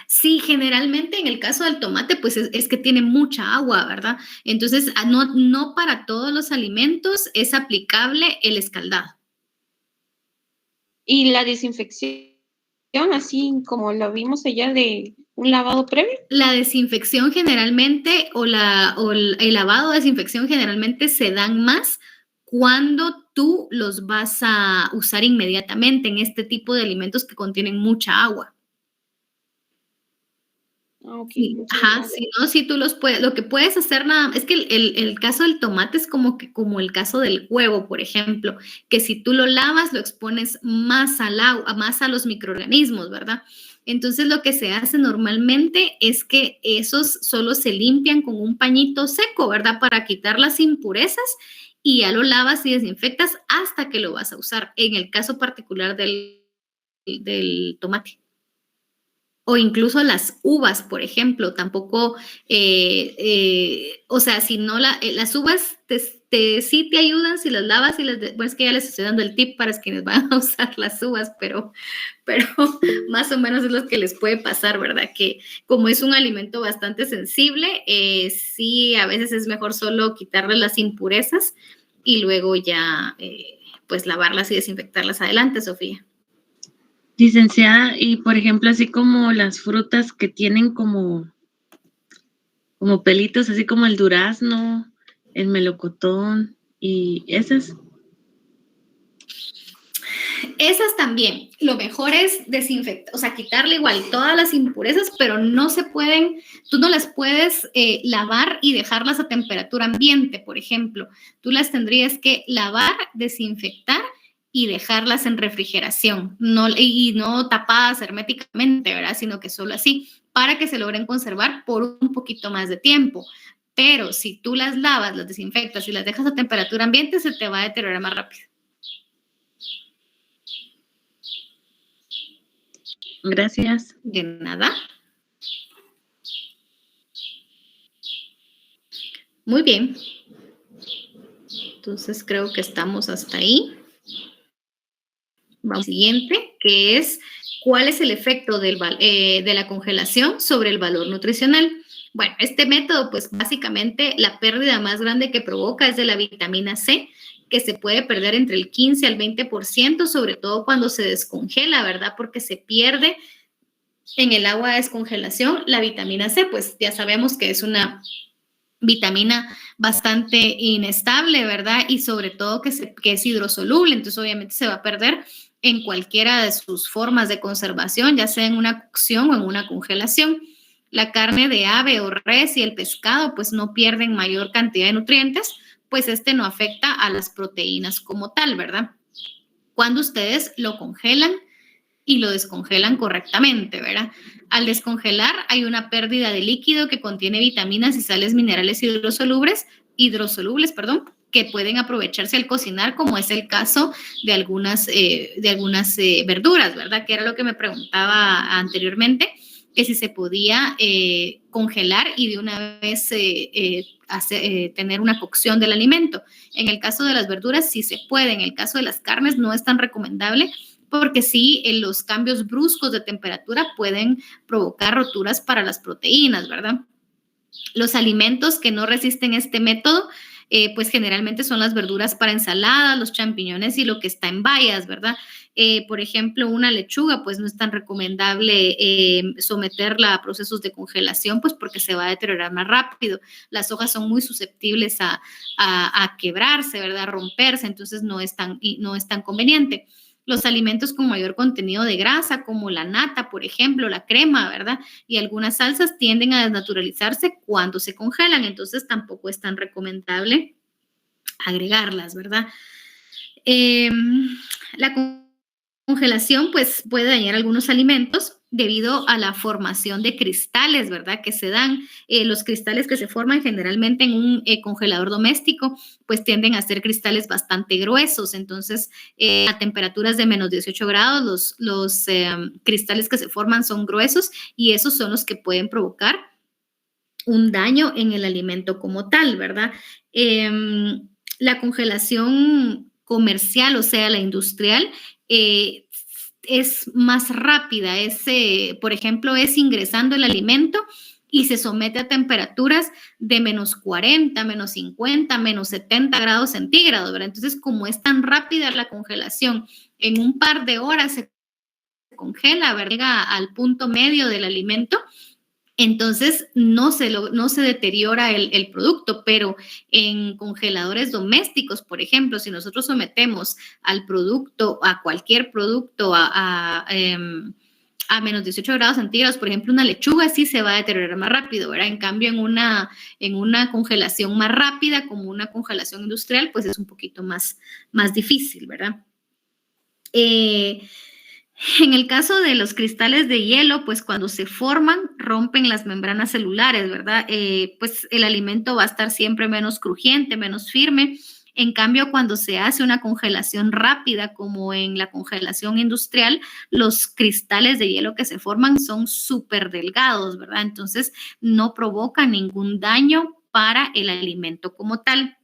S1: Sí, generalmente en el caso del tomate, pues es que tiene mucha agua, ¿verdad? Entonces, no para todos los alimentos es aplicable el escaldado.
S6: Y la desinfección, así como lo vimos allá de un lavado previo.
S1: La desinfección generalmente el lavado de desinfección generalmente se dan más cuando tú los vas a usar inmediatamente en este tipo de alimentos que contienen mucha agua.
S6: Okay, muchas
S1: Ajá,
S6: gracias.
S1: si no, si tú los puedes, lo que puedes hacer nada, es que el caso del tomate es como el caso del huevo, por ejemplo, que si tú lo lavas, lo expones más al agua, más a los microorganismos, ¿verdad? Entonces lo que se hace normalmente es que esos solo se limpian con un pañito seco, ¿verdad? Para quitar las impurezas y ya lo lavas y desinfectas hasta que lo vas a usar, en el caso particular del tomate. O incluso las uvas, por ejemplo, tampoco, o sea, si no las uvas sí te ayudan si las lavas y bueno, es que ya les estoy dando el tip para quienes van a usar las uvas, pero más o menos es lo que les puede pasar, ¿verdad? Que como es un alimento bastante sensible, sí, a veces es mejor solo quitarle las impurezas y luego ya, pues lavarlas y desinfectarlas adelante, Sofía.
S2: Licenciada, y por ejemplo, así como las frutas que tienen como pelitos, así como el durazno, el melocotón y esas.
S1: Esas también, lo mejor es desinfectar, o sea, quitarle igual todas las impurezas, pero no se pueden, tú no las puedes lavar y dejarlas a temperatura ambiente, por ejemplo. Tú las tendrías que lavar, desinfectar y dejarlas en refrigeración, y no tapadas herméticamente, ¿verdad? Sino que solo así, para que se logren conservar por un poquito más de tiempo. Pero si tú las lavas, las desinfectas y las dejas a temperatura ambiente, se te va a deteriorar más rápido.
S2: Gracias.
S1: De nada. Muy bien. Entonces creo que estamos hasta ahí. Vamos al siguiente, que es ¿cuál es el efecto de la congelación sobre el valor nutricional? Bueno, este método, pues básicamente la pérdida más grande que provoca es de la vitamina C, que se puede perder entre el 15 al 20%, sobre todo cuando se descongela, ¿verdad? Porque se pierde en el agua de descongelación la vitamina C, pues ya sabemos que es una vitamina bastante inestable, ¿verdad? Y sobre todo que es hidrosoluble, entonces obviamente se va a perder en cualquiera de sus formas de conservación, ya sea en una cocción o en una congelación. La carne de ave o res y el pescado pues no pierden mayor cantidad de nutrientes, pues este no afecta a las proteínas como tal, ¿verdad? Cuando ustedes lo congelan y lo descongelan correctamente, ¿verdad? Al descongelar hay una pérdida de líquido que contiene vitaminas y sales minerales hidrosolubles, que pueden aprovecharse al cocinar, como es el caso de algunas verduras, ¿verdad? Que era lo que me preguntaba anteriormente, que si se podía congelar y de una vez tener una cocción del alimento. En el caso de las verduras sí se puede, en el caso de las carnes no es tan recomendable, porque sí, los cambios bruscos de temperatura pueden provocar roturas para las proteínas, ¿verdad? Los alimentos que no resisten este método, pues generalmente son las verduras para ensaladas, los champiñones y lo que está en bayas, ¿verdad? Por ejemplo, una lechuga, pues no es tan recomendable someterla a procesos de congelación, pues porque se va a deteriorar más rápido. Las hojas son muy susceptibles a quebrarse, ¿verdad? A romperse, entonces no es tan conveniente. Los alimentos con mayor contenido de grasa, como la nata, por ejemplo, la crema, ¿verdad? Y algunas salsas tienden a desnaturalizarse cuando se congelan, entonces tampoco es tan recomendable agregarlas, ¿verdad? La congelación pues puede dañar algunos alimentos debido a la formación de cristales, ¿verdad? Que se dan, los cristales que se forman generalmente en un congelador doméstico, pues tienden a ser cristales bastante gruesos, entonces a temperaturas de menos 18 grados los cristales que se forman son gruesos y esos son los que pueden provocar un daño en el alimento como tal, ¿verdad? La congelación comercial, o sea, la industrial, es más rápida, por ejemplo, es ingresando el alimento y se somete a temperaturas de menos 40, menos 50, menos 70 grados centígrados, ¿verdad? Entonces, como es tan rápida la congelación, en un par de horas se congela, ¿verdad? Llega al punto medio del alimento. Entonces, no se deteriora el producto, pero en congeladores domésticos, por ejemplo, si nosotros sometemos al producto, a cualquier producto, a menos 18 grados centígrados, por ejemplo, una lechuga sí se va a deteriorar más rápido, ¿verdad? En cambio, en una congelación más rápida, como una congelación industrial, pues es un poquito más difícil, ¿verdad? En el caso de los cristales de hielo, pues cuando se forman, rompen las membranas celulares, ¿verdad? Pues el alimento va a estar siempre menos crujiente, menos firme. En cambio, cuando se hace una congelación rápida, como en la congelación industrial, los cristales de hielo que se forman son súper delgados, ¿verdad? Entonces, no provoca ningún daño para el alimento como tal.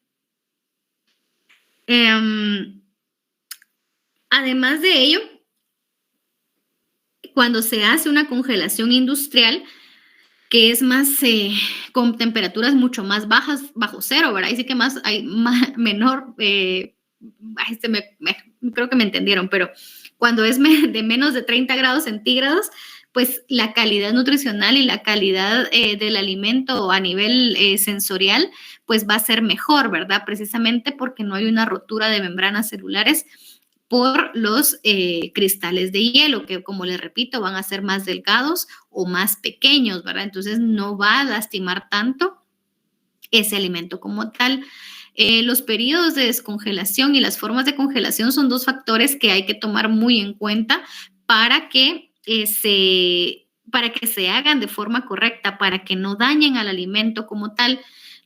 S1: Además de ello, cuando se hace una congelación industrial, que es más con temperaturas mucho más bajas, bajo cero, ¿verdad? Así que menor, creo que me entendieron, pero cuando es de menos de 30 grados centígrados, pues la calidad nutricional y la calidad del alimento a nivel sensorial, pues va a ser mejor, ¿verdad? Precisamente porque no hay una rotura de membranas celulares por los cristales de hielo, que como les repito, van a ser más delgados o más pequeños, ¿verdad? Entonces no va a lastimar tanto ese alimento como tal. Los periodos de descongelación y las formas de congelación son dos factores que hay que tomar muy en cuenta para que se hagan de forma correcta, para que no dañen al alimento como tal.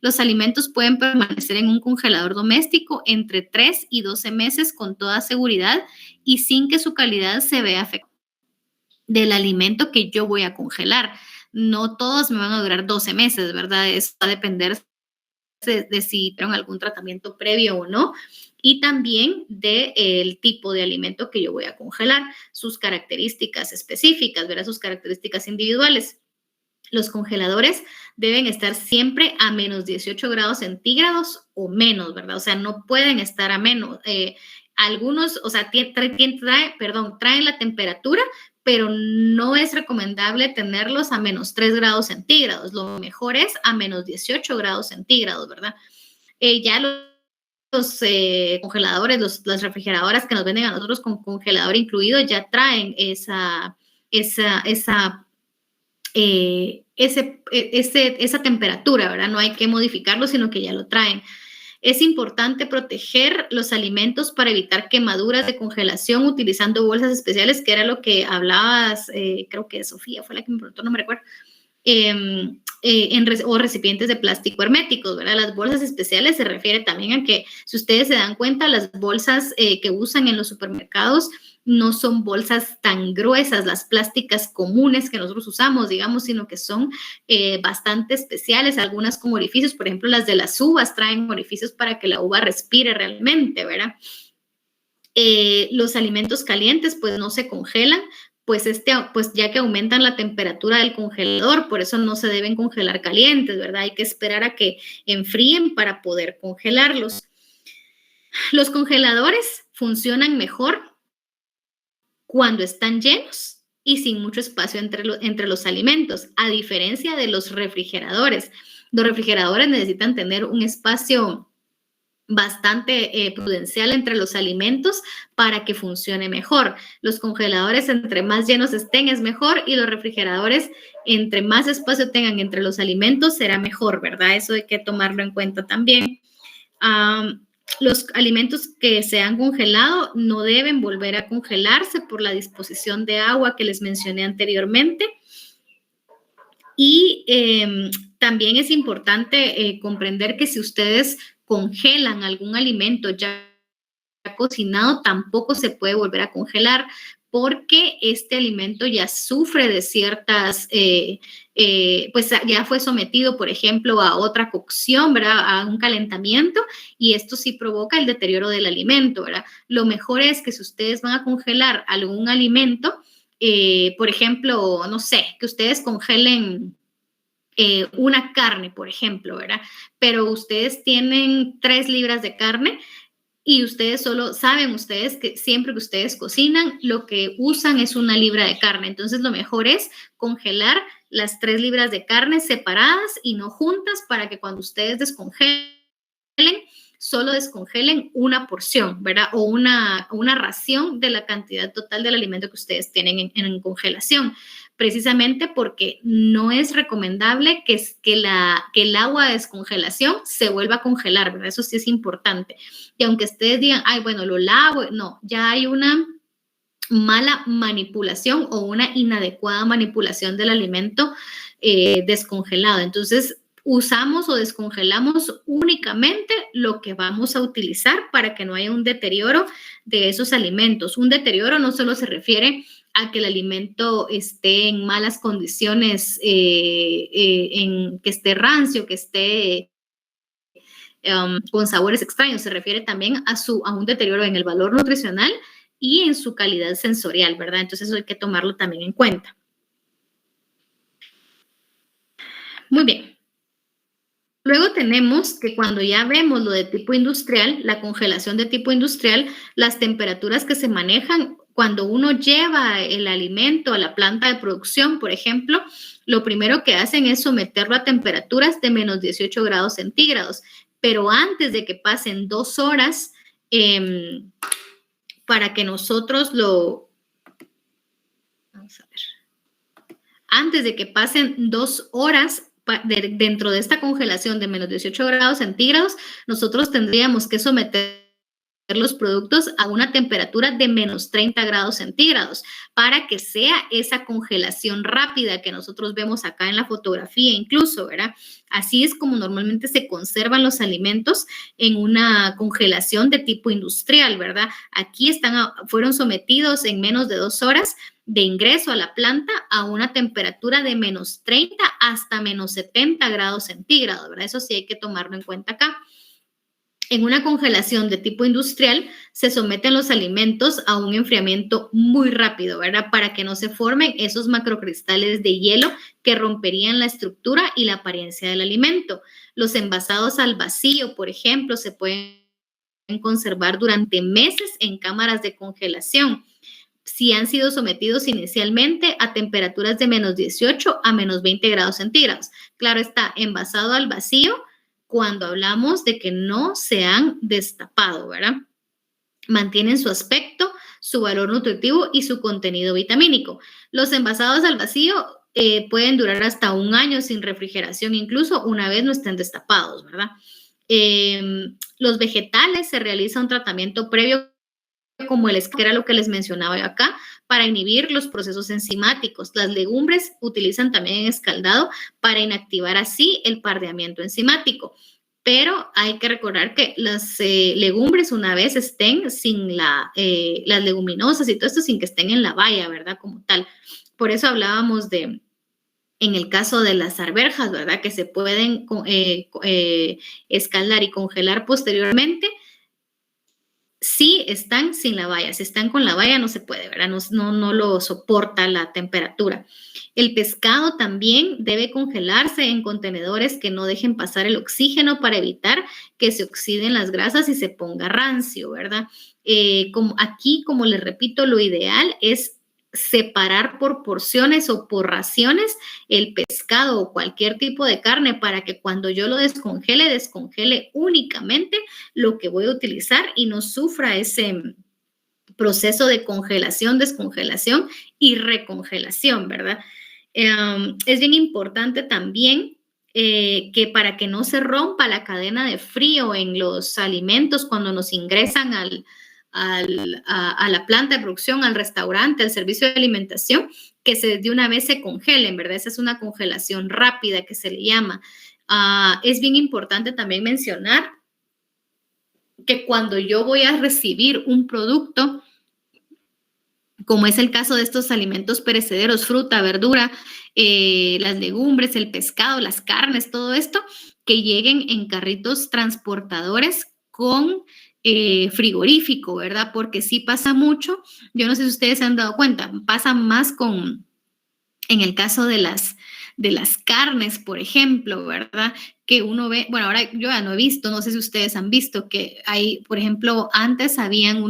S1: Los alimentos pueden permanecer en un congelador doméstico entre 3 y 12 meses con toda seguridad y sin que su calidad se vea afectada del alimento que yo voy a congelar. No todos me van a durar 12 meses, ¿verdad? Eso va a depender de si tienen algún tratamiento previo o no, y también del tipo de alimento que yo voy a congelar, sus características específicas, ¿verdad? Sus características individuales. Los congeladores deben estar siempre a menos 18 grados centígrados o menos, ¿verdad? O sea, no pueden estar a menos. Algunos, o sea, traen la temperatura, pero no es recomendable tenerlos a menos 3 grados centígrados. Lo mejor es a menos 18 grados centígrados, ¿verdad? Ya los congeladores, las refrigeradoras que nos venden a nosotros con congelador incluido ya traen esa temperatura, ¿verdad? No hay que modificarlo, sino que ya lo traen. Es importante proteger los alimentos para evitar quemaduras de congelación utilizando bolsas especiales, que era lo que hablabas, creo que Sofía fue la que me preguntó, no me recuerdo, o recipientes de plástico herméticos, ¿verdad? Las bolsas especiales se refiere también a que, si ustedes se dan cuenta, las bolsas que usan en los supermercados no son bolsas tan gruesas, las plásticas comunes que nosotros usamos, digamos, sino que son bastante especiales, algunas con orificios, por ejemplo, las de las uvas traen orificios para que la uva respire realmente, ¿verdad? Los alimentos calientes, pues no se congelan, pues ya que aumentan la temperatura del congelador, por eso no se deben congelar calientes, ¿verdad? Hay que esperar a que enfríen para poder congelarlos. Los congeladores funcionan mejor cuando están llenos y sin mucho espacio entre los alimentos, a diferencia de los refrigeradores. Los refrigeradores necesitan tener un espacio bastante prudencial entre los alimentos para que funcione mejor. Los congeladores, entre más llenos estén, es mejor, y los refrigeradores, entre más espacio tengan entre los alimentos, será mejor, ¿verdad? Eso hay que tomarlo en cuenta también. Los alimentos que se han congelado no deben volver a congelarse por la disposición de agua que les mencioné anteriormente. Y también es importante comprender que si ustedes congelan algún alimento ya cocinado, tampoco se puede volver a congelar, porque este alimento ya sufre de ciertas, pues ya fue sometido, por ejemplo, a otra cocción, ¿verdad? A un calentamiento, y esto sí provoca el deterioro del alimento, ¿verdad? Lo mejor es que si ustedes van a congelar algún alimento, por ejemplo, no sé, que ustedes congelen una carne, por ejemplo, ¿verdad? Pero ustedes tienen 3 libras de carne, y ustedes saben que siempre que ustedes cocinan, lo que usan es 1 libra de carne. Entonces, lo mejor es congelar las 3 libras de carne separadas y no juntas, para que cuando ustedes descongelen, solo descongelen una porción, ¿verdad? O una ración de la cantidad total del alimento que ustedes tienen en congelación, precisamente porque no es recomendable que el agua de descongelación se vuelva a congelar, ¿verdad? Eso sí es importante. Y aunque ustedes digan, ay, bueno, lo lavo, no, ya hay una mala manipulación o una inadecuada manipulación del alimento descongelado. Entonces, usamos o descongelamos únicamente lo que vamos a utilizar para que no haya un deterioro de esos alimentos. Un deterioro no solo se refiere a que el alimento esté en malas condiciones, que esté rancio, que esté con sabores extraños, se refiere también a un deterioro en el valor nutricional y en su calidad sensorial, ¿verdad? Entonces eso hay que tomarlo también en cuenta. Muy bien. Luego tenemos que cuando ya vemos lo de tipo industrial, la congelación de tipo industrial, las temperaturas que se manejan cuando uno lleva el alimento a la planta de producción, por ejemplo, lo primero que hacen es someterlo a temperaturas de menos 18 grados centígrados, pero antes de que pasen 2 horas, para que nosotros vamos a ver, antes de que pasen 2 horas dentro de esta congelación de menos 18 grados centígrados, nosotros tendríamos que someter los productos a una temperatura de menos 30 grados centígrados para que sea esa congelación rápida que nosotros vemos acá en la fotografía incluso, ¿verdad? Así es como normalmente se conservan los alimentos en una congelación de tipo industrial, ¿verdad? Aquí fueron sometidos en menos de 2 horas de ingreso a la planta a una temperatura de menos 30 hasta menos 70 grados centígrados, ¿verdad? Eso sí hay que tomarlo en cuenta acá. En una congelación de tipo industrial se someten los alimentos a un enfriamiento muy rápido, ¿verdad? Para que no se formen esos macrocristales de hielo que romperían la estructura y la apariencia del alimento. Los envasados al vacío, por ejemplo, se pueden conservar durante meses en cámaras de congelación si han sido sometidos inicialmente a temperaturas de menos 18 a menos 20 grados centígrados. Claro está, envasado al vacío cuando hablamos de que no se han destapado, ¿verdad? Mantienen su aspecto, su valor nutritivo y su contenido vitamínico. Los envasados al vacío pueden durar hasta 1 año sin refrigeración, incluso una vez no estén destapados, ¿verdad? Los vegetales se realiza un tratamiento previo como que era lo que les mencionaba yo acá, para inhibir los procesos enzimáticos. Las legumbres utilizan también escaldado para inactivar así el pardeamiento enzimático. Pero hay que recordar que las legumbres, una vez estén sin las leguminosas y todo esto, sin que estén en la valla, ¿verdad? Como tal. Por eso hablábamos en el caso de las arvejas, ¿verdad? Que se pueden escaldar y congelar posteriormente. Si están sin la valla, si están con la valla no se puede, ¿verdad? No lo soporta la temperatura. El pescado también debe congelarse en contenedores que no dejen pasar el oxígeno para evitar que se oxiden las grasas y se ponga rancio, ¿verdad? Como les repito, lo ideal es separar por porciones o por raciones el pescado o cualquier tipo de carne para que cuando yo lo descongele únicamente lo que voy a utilizar y no sufra ese proceso de congelación, descongelación y recongelación, ¿verdad? Es bien importante también que para que no se rompa la cadena de frío en los alimentos cuando nos ingresan a la planta de producción, al restaurante, al servicio de alimentación, que de una vez se congelen, ¿verdad? Esa es una congelación rápida que se le llama. Es bien importante también mencionar que cuando yo voy a recibir un producto, como es el caso de estos alimentos perecederos, fruta, verdura, las legumbres, el pescado, las carnes, todo esto, que lleguen en carritos transportadores con frigorífico, ¿verdad? Porque sí pasa mucho, yo no sé si ustedes se han dado cuenta, pasa más en el caso de las carnes, por ejemplo, ¿verdad? Que uno ve, bueno, ahora yo ya no he visto, no sé si ustedes han visto que hay, por ejemplo, antes habían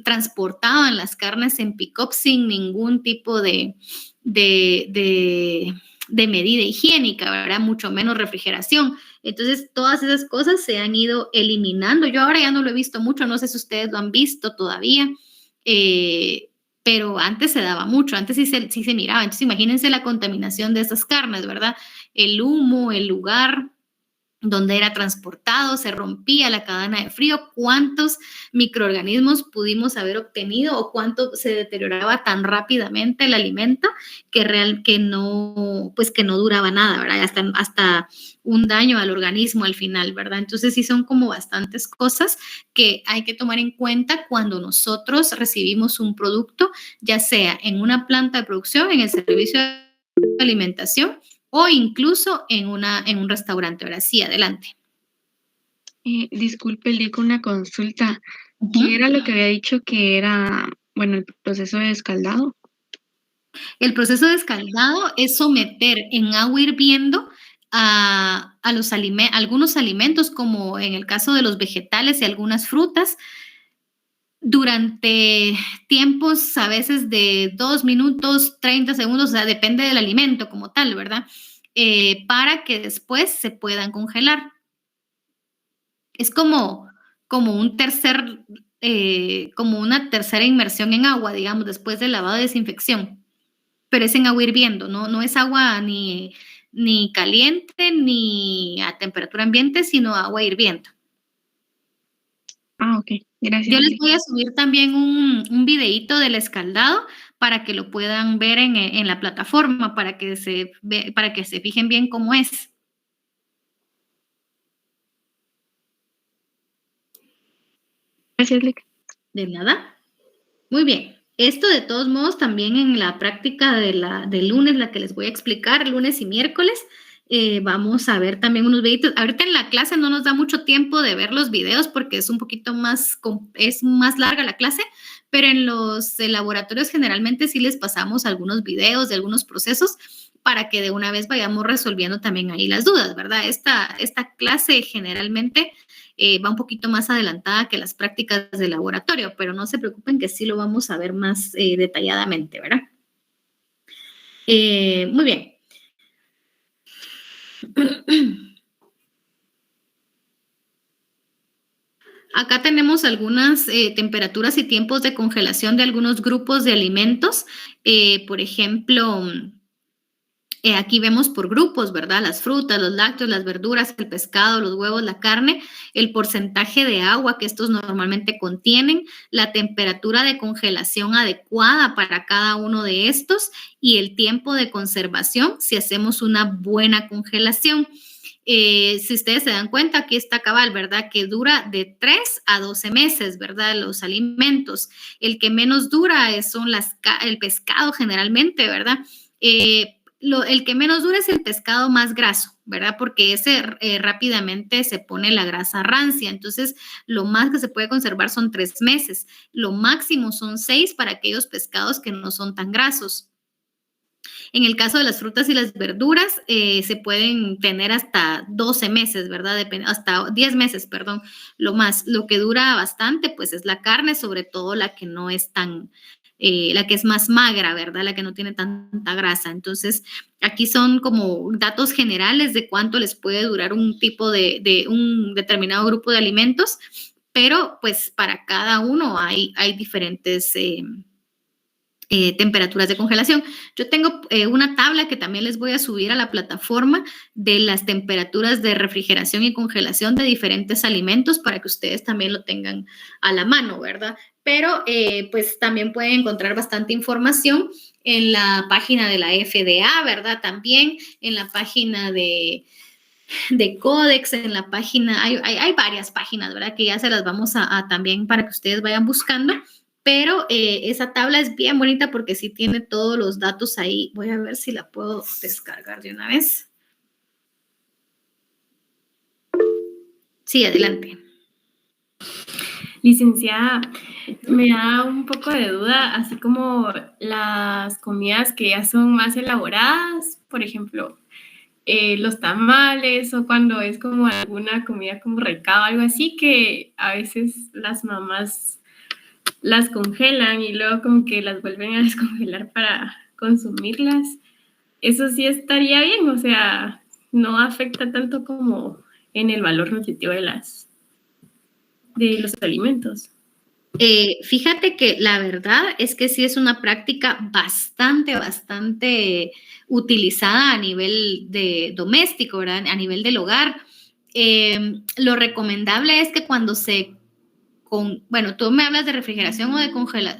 S1: transportaban las carnes en pick-up sin ningún tipo de medida higiénica, ¿verdad? Mucho menos refrigeración. Entonces, todas esas cosas se han ido eliminando. Yo ahora ya no lo he visto mucho, no sé si ustedes lo han visto todavía, pero antes se daba mucho, antes sí se miraba. Entonces, imagínense la contaminación de esas carnes, ¿verdad? El humo, el lugar donde era transportado, se rompía la cadena de frío, cuántos microorganismos pudimos haber obtenido o cuánto se deterioraba tan rápidamente el alimento que no duraba nada, ¿verdad? Hasta un daño al organismo al final, ¿verdad? Entonces sí son como bastantes cosas que hay que tomar en cuenta cuando nosotros recibimos un producto, ya sea en una planta de producción, en el servicio de alimentación, o incluso en un restaurante. Ahora sí, adelante.
S7: Disculpe, le con una consulta. ¿Qué era lo que había dicho que era, bueno, el proceso de escaldado?
S1: El proceso de escaldado es someter en agua hirviendo a algunos alimentos, como en el caso de los vegetales y algunas frutas, durante tiempos a veces de 2 minutos, 30 segundos, o sea, depende del alimento como tal, ¿verdad? Para que después se puedan congelar. Es como una tercera inmersión en agua, digamos, después del lavado de desinfección, pero es en agua hirviendo, no es agua ni caliente ni a temperatura ambiente, sino agua hirviendo.
S7: Ah, ok, gracias.
S1: Yo les voy a subir también un videíto del escaldado para que lo puedan ver en la plataforma, para que se fijen bien cómo es.
S7: Gracias, Lick.
S1: De nada. Muy bien. Esto de todos modos también en la práctica del lunes, la que les voy a explicar, lunes y miércoles, vamos a ver también unos videitos. Ahorita en la clase no nos da mucho tiempo de ver los videos porque es un poquito más larga la clase, pero en los laboratorios generalmente sí les pasamos algunos videos de algunos procesos para que de una vez vayamos resolviendo también ahí las dudas, ¿verdad? Esta clase generalmente va un poquito más adelantada que las prácticas de laboratorio, pero no se preocupen que sí lo vamos a ver más detalladamente, ¿verdad? Muy bien. Acá tenemos algunas temperaturas y tiempos de congelación de algunos grupos de alimentos. Por ejemplo, aquí vemos por grupos, ¿verdad? Las frutas, los lácteos, las verduras, el pescado, los huevos, la carne, el porcentaje de agua que estos normalmente contienen, la temperatura de congelación adecuada para cada uno de estos y el tiempo de conservación si hacemos una buena congelación. Si ustedes se dan cuenta, aquí está cabal, ¿verdad? Que dura de 3 a 12 meses, ¿verdad? Los alimentos. El que menos dura son el pescado generalmente, ¿verdad? El que menos dura es el pescado más graso, ¿verdad? Porque ese rápidamente se pone la grasa rancia. Entonces, lo más que se puede conservar son 3 meses. Lo máximo son 6 para aquellos pescados que no son tan grasos. En el caso de las frutas y las verduras, se pueden tener hasta 12 meses, ¿verdad? Hasta 10 meses, perdón. Lo que dura bastante, pues, es la carne, sobre todo la que no es la que es más magra, ¿verdad? La que no tiene tanta grasa. Entonces, aquí son como datos generales de cuánto les puede durar un tipo de un determinado grupo de alimentos, pero pues para cada uno hay diferentes temperaturas de congelación. Yo tengo una tabla que también les voy a subir a la plataforma de las temperaturas de refrigeración y congelación de diferentes alimentos para que ustedes también lo tengan a la mano, ¿verdad? Pero pues también pueden encontrar bastante información en la página de la FDA, ¿verdad? También en la página de Codex, en la página, hay varias páginas, ¿verdad? Que ya se las vamos a también para que ustedes vayan buscando. Pero esa tabla es bien bonita porque sí tiene todos los datos ahí. Voy a ver si la puedo descargar de una vez. Sí, adelante.
S4: Licenciada, me da un poco de duda, así como las comidas que ya son más elaboradas, por ejemplo, los tamales o cuando es como alguna comida como recado, algo así, que a veces las mamás las congelan y luego como que las vuelven a descongelar para consumirlas. Eso sí estaría bien, o sea, no afecta tanto como en el valor nutritivo de los alimentos.
S1: Fíjate que la verdad es que sí es una práctica bastante utilizada a nivel de doméstico, ¿verdad? A nivel del hogar. Lo recomendable es que cuando bueno, tú me hablas de refrigeración o de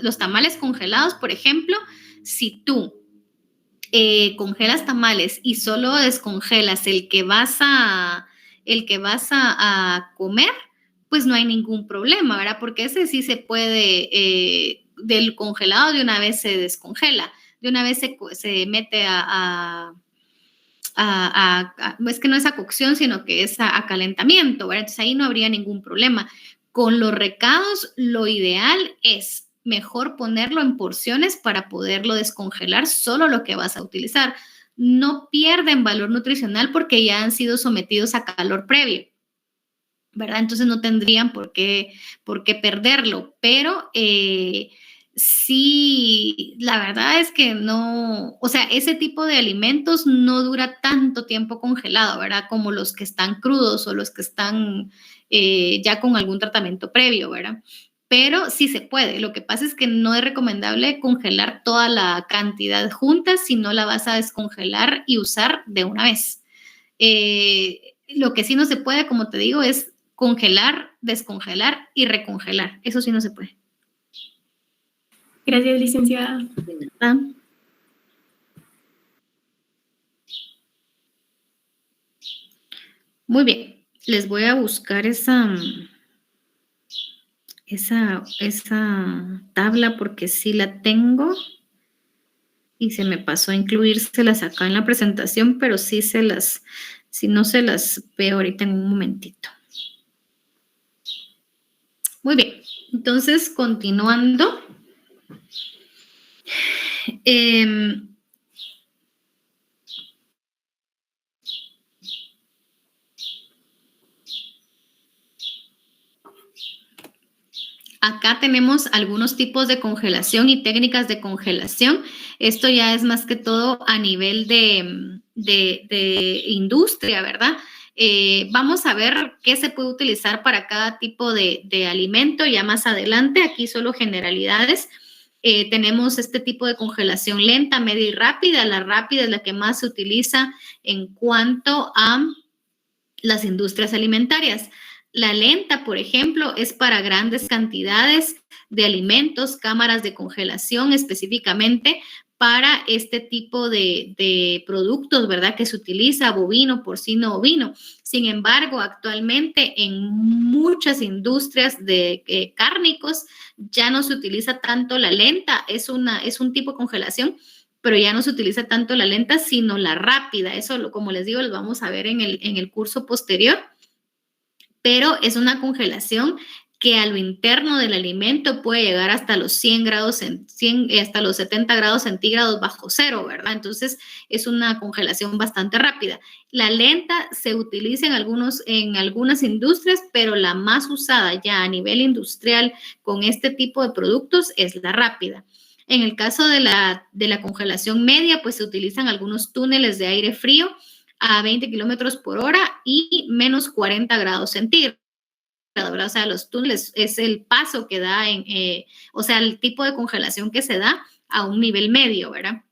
S1: los tamales congelados, por ejemplo, si tú congelas tamales y solo descongelas el que vas a comer, pues no hay ningún problema, ¿verdad? Porque ese sí se puede, del congelado de una vez se descongela, de una vez se mete es que no es a cocción, sino que es a calentamiento, ¿verdad? Entonces ahí no habría ningún problema. Con los recados, lo ideal es mejor ponerlo en porciones para poderlo descongelar solo lo que vas a utilizar. No pierden valor nutricional porque ya han sido sometidos a calor previo, ¿verdad? Entonces no tendrían por qué perderlo, pero sí, la verdad es que no, o sea, ese tipo de alimentos no dura tanto tiempo congelado, ¿verdad? Como los que están crudos o los que están ya con algún tratamiento previo, ¿verdad? Pero sí se puede. Lo que pasa es que no es recomendable congelar toda la cantidad junta, si no la vas a descongelar y usar de una vez. Lo que sí no se puede, como te digo, es congelar, descongelar y recongelar. Eso sí no se puede.
S4: Gracias, licenciada.
S1: Muy bien, les voy a buscar esa tabla porque sí la tengo y se me pasó a incluírselas acá en la presentación, pero sí si no se las veo ahorita en un momentito. Muy bien, entonces continuando. Acá tenemos algunos tipos de congelación y técnicas de congelación. Esto ya es más que todo a nivel de industria, ¿verdad? Vamos a ver qué se puede utilizar para cada tipo de alimento ya más adelante. Aquí solo generalidades. Tenemos este tipo de congelación lenta, media y rápida. La rápida es la que más se utiliza en cuanto a las industrias alimentarias. La lenta, por ejemplo, es para grandes cantidades de alimentos, cámaras de congelación específicamente para este tipo de productos, ¿verdad? Que se utiliza bovino, porcino, ovino. Sin embargo, actualmente en muchas industrias de cárnicos ya no se utiliza tanto la lenta, es un tipo de congelación, pero ya no se utiliza tanto la lenta, sino la rápida. Eso, como les digo, lo vamos a ver en el curso posterior. Pero es una congelación que a lo interno del alimento puede llegar hasta los 100 grados, hasta los 70 grados centígrados bajo cero, ¿verdad? Entonces, es una congelación bastante rápida. La lenta se utiliza en algunas industrias, pero la más usada ya a nivel industrial con este tipo de productos es la rápida. En el caso de la congelación media, pues se utilizan algunos túneles de aire frío a 20 kilómetros por hora y menos 40 grados centígrados, ¿verdad? O sea, los túneles es el paso que da, o sea, el tipo de congelación que se da a un nivel medio, ¿verdad?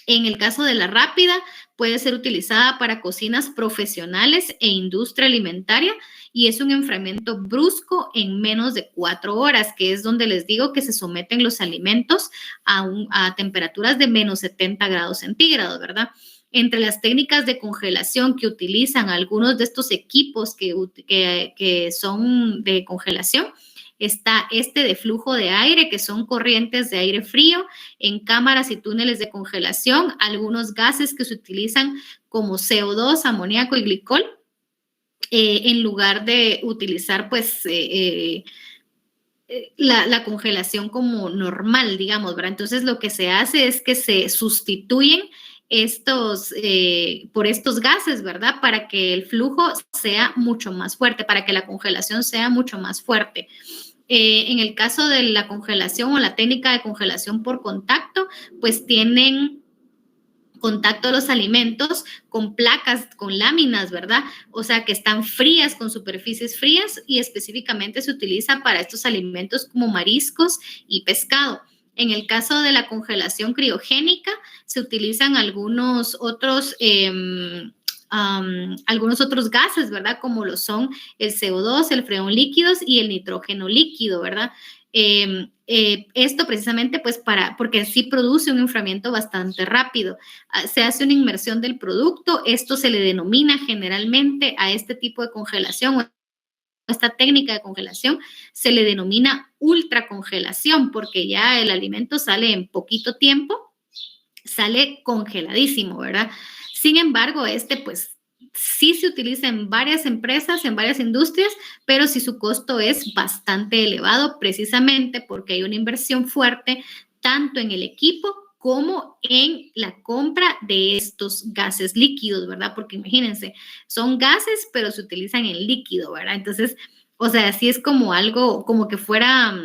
S1: En el caso de la rápida, puede ser utilizada para cocinas profesionales e industria alimentaria y es un enfriamiento brusco en menos de 4 horas, que es donde les digo que se someten los alimentos a temperaturas de menos 70 grados centígrados, ¿verdad? Entre las técnicas de congelación que utilizan algunos de estos equipos que son de congelación, está de flujo de aire, que son corrientes de aire frío en cámaras y túneles de congelación, algunos gases que se utilizan como CO2, amoníaco y glicol, en lugar de utilizar pues la congelación como normal, digamos, ¿verdad? Entonces lo que se hace es que se sustituyen por estos gases, ¿verdad? Para que el flujo sea mucho más fuerte, para que la congelación sea mucho más fuerte. En el caso de la congelación o la técnica de congelación por contacto, pues tienen contacto de los alimentos con placas, con láminas, ¿verdad? O sea, que están frías, con superficies frías, y específicamente se utiliza para estos alimentos como mariscos y pescado. En el caso de la congelación criogénica, se utilizan algunos otros gases, ¿verdad? Como lo son el CO2, el freón líquidos y el nitrógeno líquido, ¿verdad? Esto precisamente pues porque sí produce un enfriamiento bastante rápido. Se hace una inmersión del producto, esto se le denomina generalmente a este tipo de congelación, esta técnica de congelación se le denomina ultracongelación, porque ya el alimento sale en poquito tiempo, sale congeladísimo, ¿verdad? Sin embargo, pues sí se utiliza en varias empresas, en varias industrias, pero sí su costo es bastante elevado, precisamente porque hay una inversión fuerte tanto en el equipo como en la compra de estos gases líquidos, ¿verdad? Porque imagínense, son gases, pero se utilizan en líquido, ¿verdad? Entonces, o sea, sí es como algo, como que fuera,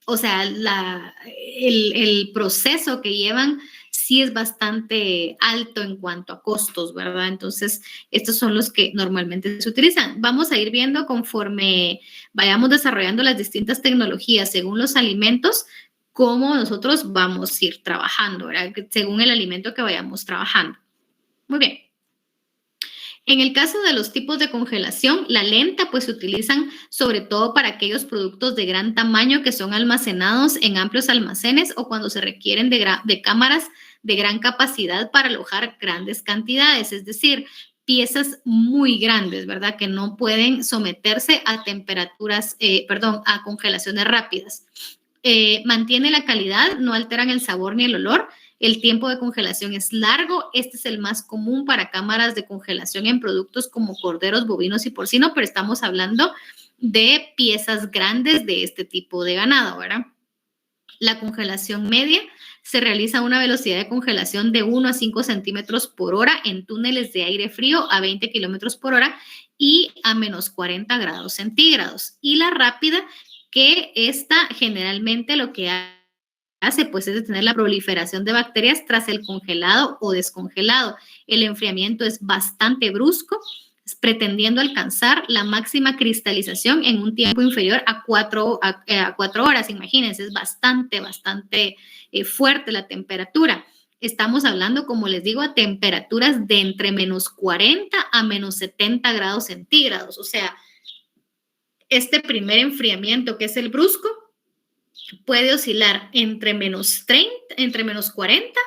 S1: o sea, el proceso que llevan sí es bastante alto en cuanto a costos, ¿verdad? Entonces, estos son los que normalmente se utilizan. Vamos a ir viendo conforme vayamos desarrollando las distintas tecnologías según los alimentos, cómo nosotros vamos a ir trabajando, ¿verdad? Según el alimento que vayamos trabajando. Muy bien. En el caso de los tipos de congelación, la lenta pues se utilizan sobre todo para aquellos productos de gran tamaño que son almacenados en amplios almacenes o cuando se requieren de cámaras de gran capacidad para alojar grandes cantidades, es decir, piezas muy grandes, ¿verdad? Que no pueden someterse a a congelaciones rápidas. Mantiene la calidad, no alteran el sabor ni el olor. El tiempo de congelación es largo. Este es el más común para cámaras de congelación en productos como corderos, bovinos y porcino, pero estamos hablando de piezas grandes de este tipo de ganado, ¿verdad? La congelación media se realiza a una velocidad de congelación de 1 a 5 centímetros por hora en túneles de aire frío a 20 kilómetros por hora y a menos 40 grados centígrados. Y la rápida, que esta generalmente lo que hace pues es detener la proliferación de bacterias tras el congelado o descongelado. El enfriamiento es bastante brusco, pretendiendo alcanzar la máxima cristalización en un tiempo inferior a 4 horas. Imagínense, es bastante fuerte la temperatura. Estamos hablando, como les digo, a temperaturas de entre menos 40 a menos 70 grados centígrados. O sea, este primer enfriamiento, que es el brusco, puede oscilar entre menos 40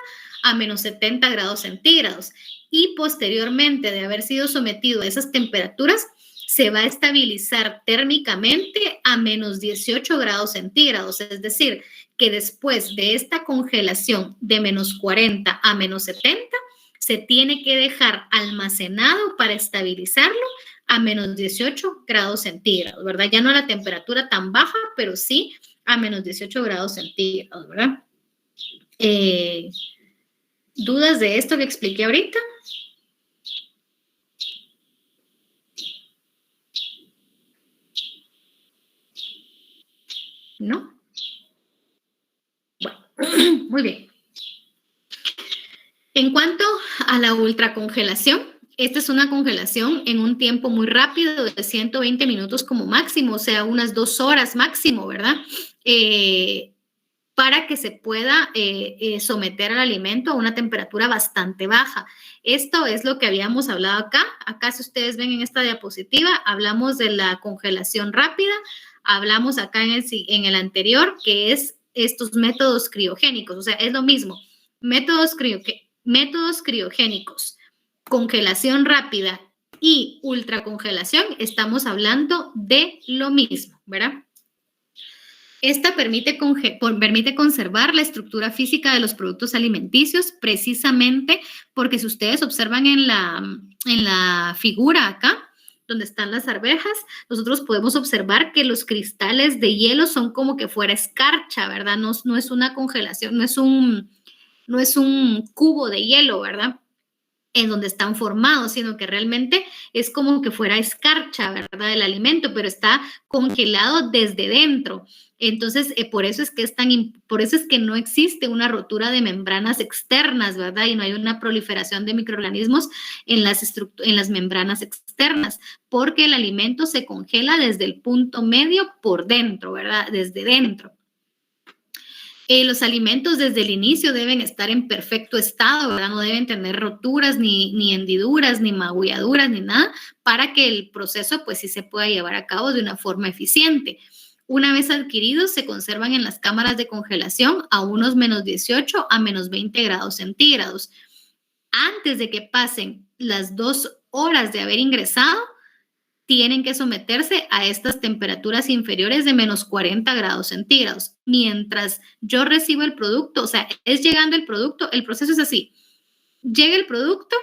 S1: a menos 70 grados centígrados. Y posteriormente de haber sido sometido a esas temperaturas, se va a estabilizar térmicamente a menos 18 grados centígrados. Es decir, que después de esta congelación de menos 40 a menos 70, se tiene que dejar almacenado para estabilizarlo a menos 18 grados centígrados, ¿verdad? Ya no a la temperatura tan baja, pero sí a menos 18 grados centígrados, ¿verdad? ¿Dudas de esto que expliqué ahorita? ¿No? Bueno, muy bien. En cuanto a la ultracongelación, esta es una congelación en un tiempo muy rápido de 120 minutos como máximo, o sea, unas 2 horas máximo, ¿verdad? Para que se pueda someter al alimento a una temperatura bastante baja. Esto es lo que habíamos hablado acá. Acá, si ustedes ven en esta diapositiva, hablamos de la congelación rápida, hablamos acá en el anterior, que es estos métodos criogénicos, o sea, es lo mismo. Métodos criogénicos, congelación rápida y ultracongelación, estamos hablando de lo mismo, ¿verdad? Esta permite conservar la estructura física de los productos alimenticios, precisamente porque si ustedes observan en la figura acá, donde están las arvejas, nosotros podemos observar que los cristales de hielo son como que fuera escarcha, ¿verdad? No es una congelación, no es un cubo de hielo, ¿verdad? en donde están formados, sino que realmente es como que fuera escarcha, ¿verdad? El alimento, pero está congelado desde dentro. Entonces, por eso es que no existe una rotura de membranas externas, ¿verdad? Y no hay una proliferación de microorganismos en las membranas externas, porque el alimento se congela desde el punto medio por dentro, ¿verdad? Desde dentro. Los alimentos desde el inicio deben estar en perfecto estado, ¿verdad? No deben tener roturas, ni hendiduras, ni magulladuras, ni nada, para que el proceso, pues, sí se pueda llevar a cabo de una forma eficiente. Una vez adquiridos, se conservan en las cámaras de congelación a unos menos 18 a menos 20 grados centígrados. Antes de que pasen las 2 horas de haber ingresado, tienen que someterse a estas temperaturas inferiores de menos 40 grados centígrados. Mientras yo recibo el producto, o sea, es llegando el producto, el proceso es así. Llega el producto,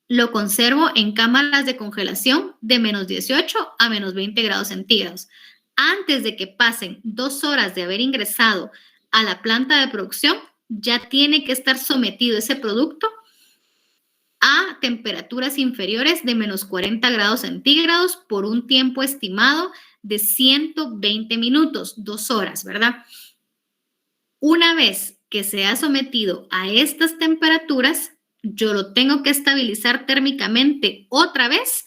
S1: lo conservo en cámaras de congelación de menos 18 a menos 20 grados centígrados. Antes de que pasen 2 horas de haber ingresado a la planta de producción, ya tiene que estar sometido ese producto a temperaturas inferiores de menos 40 grados centígrados por un tiempo estimado de 120 minutos, 2 horas, ¿verdad? Una vez que se ha sometido a estas temperaturas, yo lo tengo que estabilizar térmicamente otra vez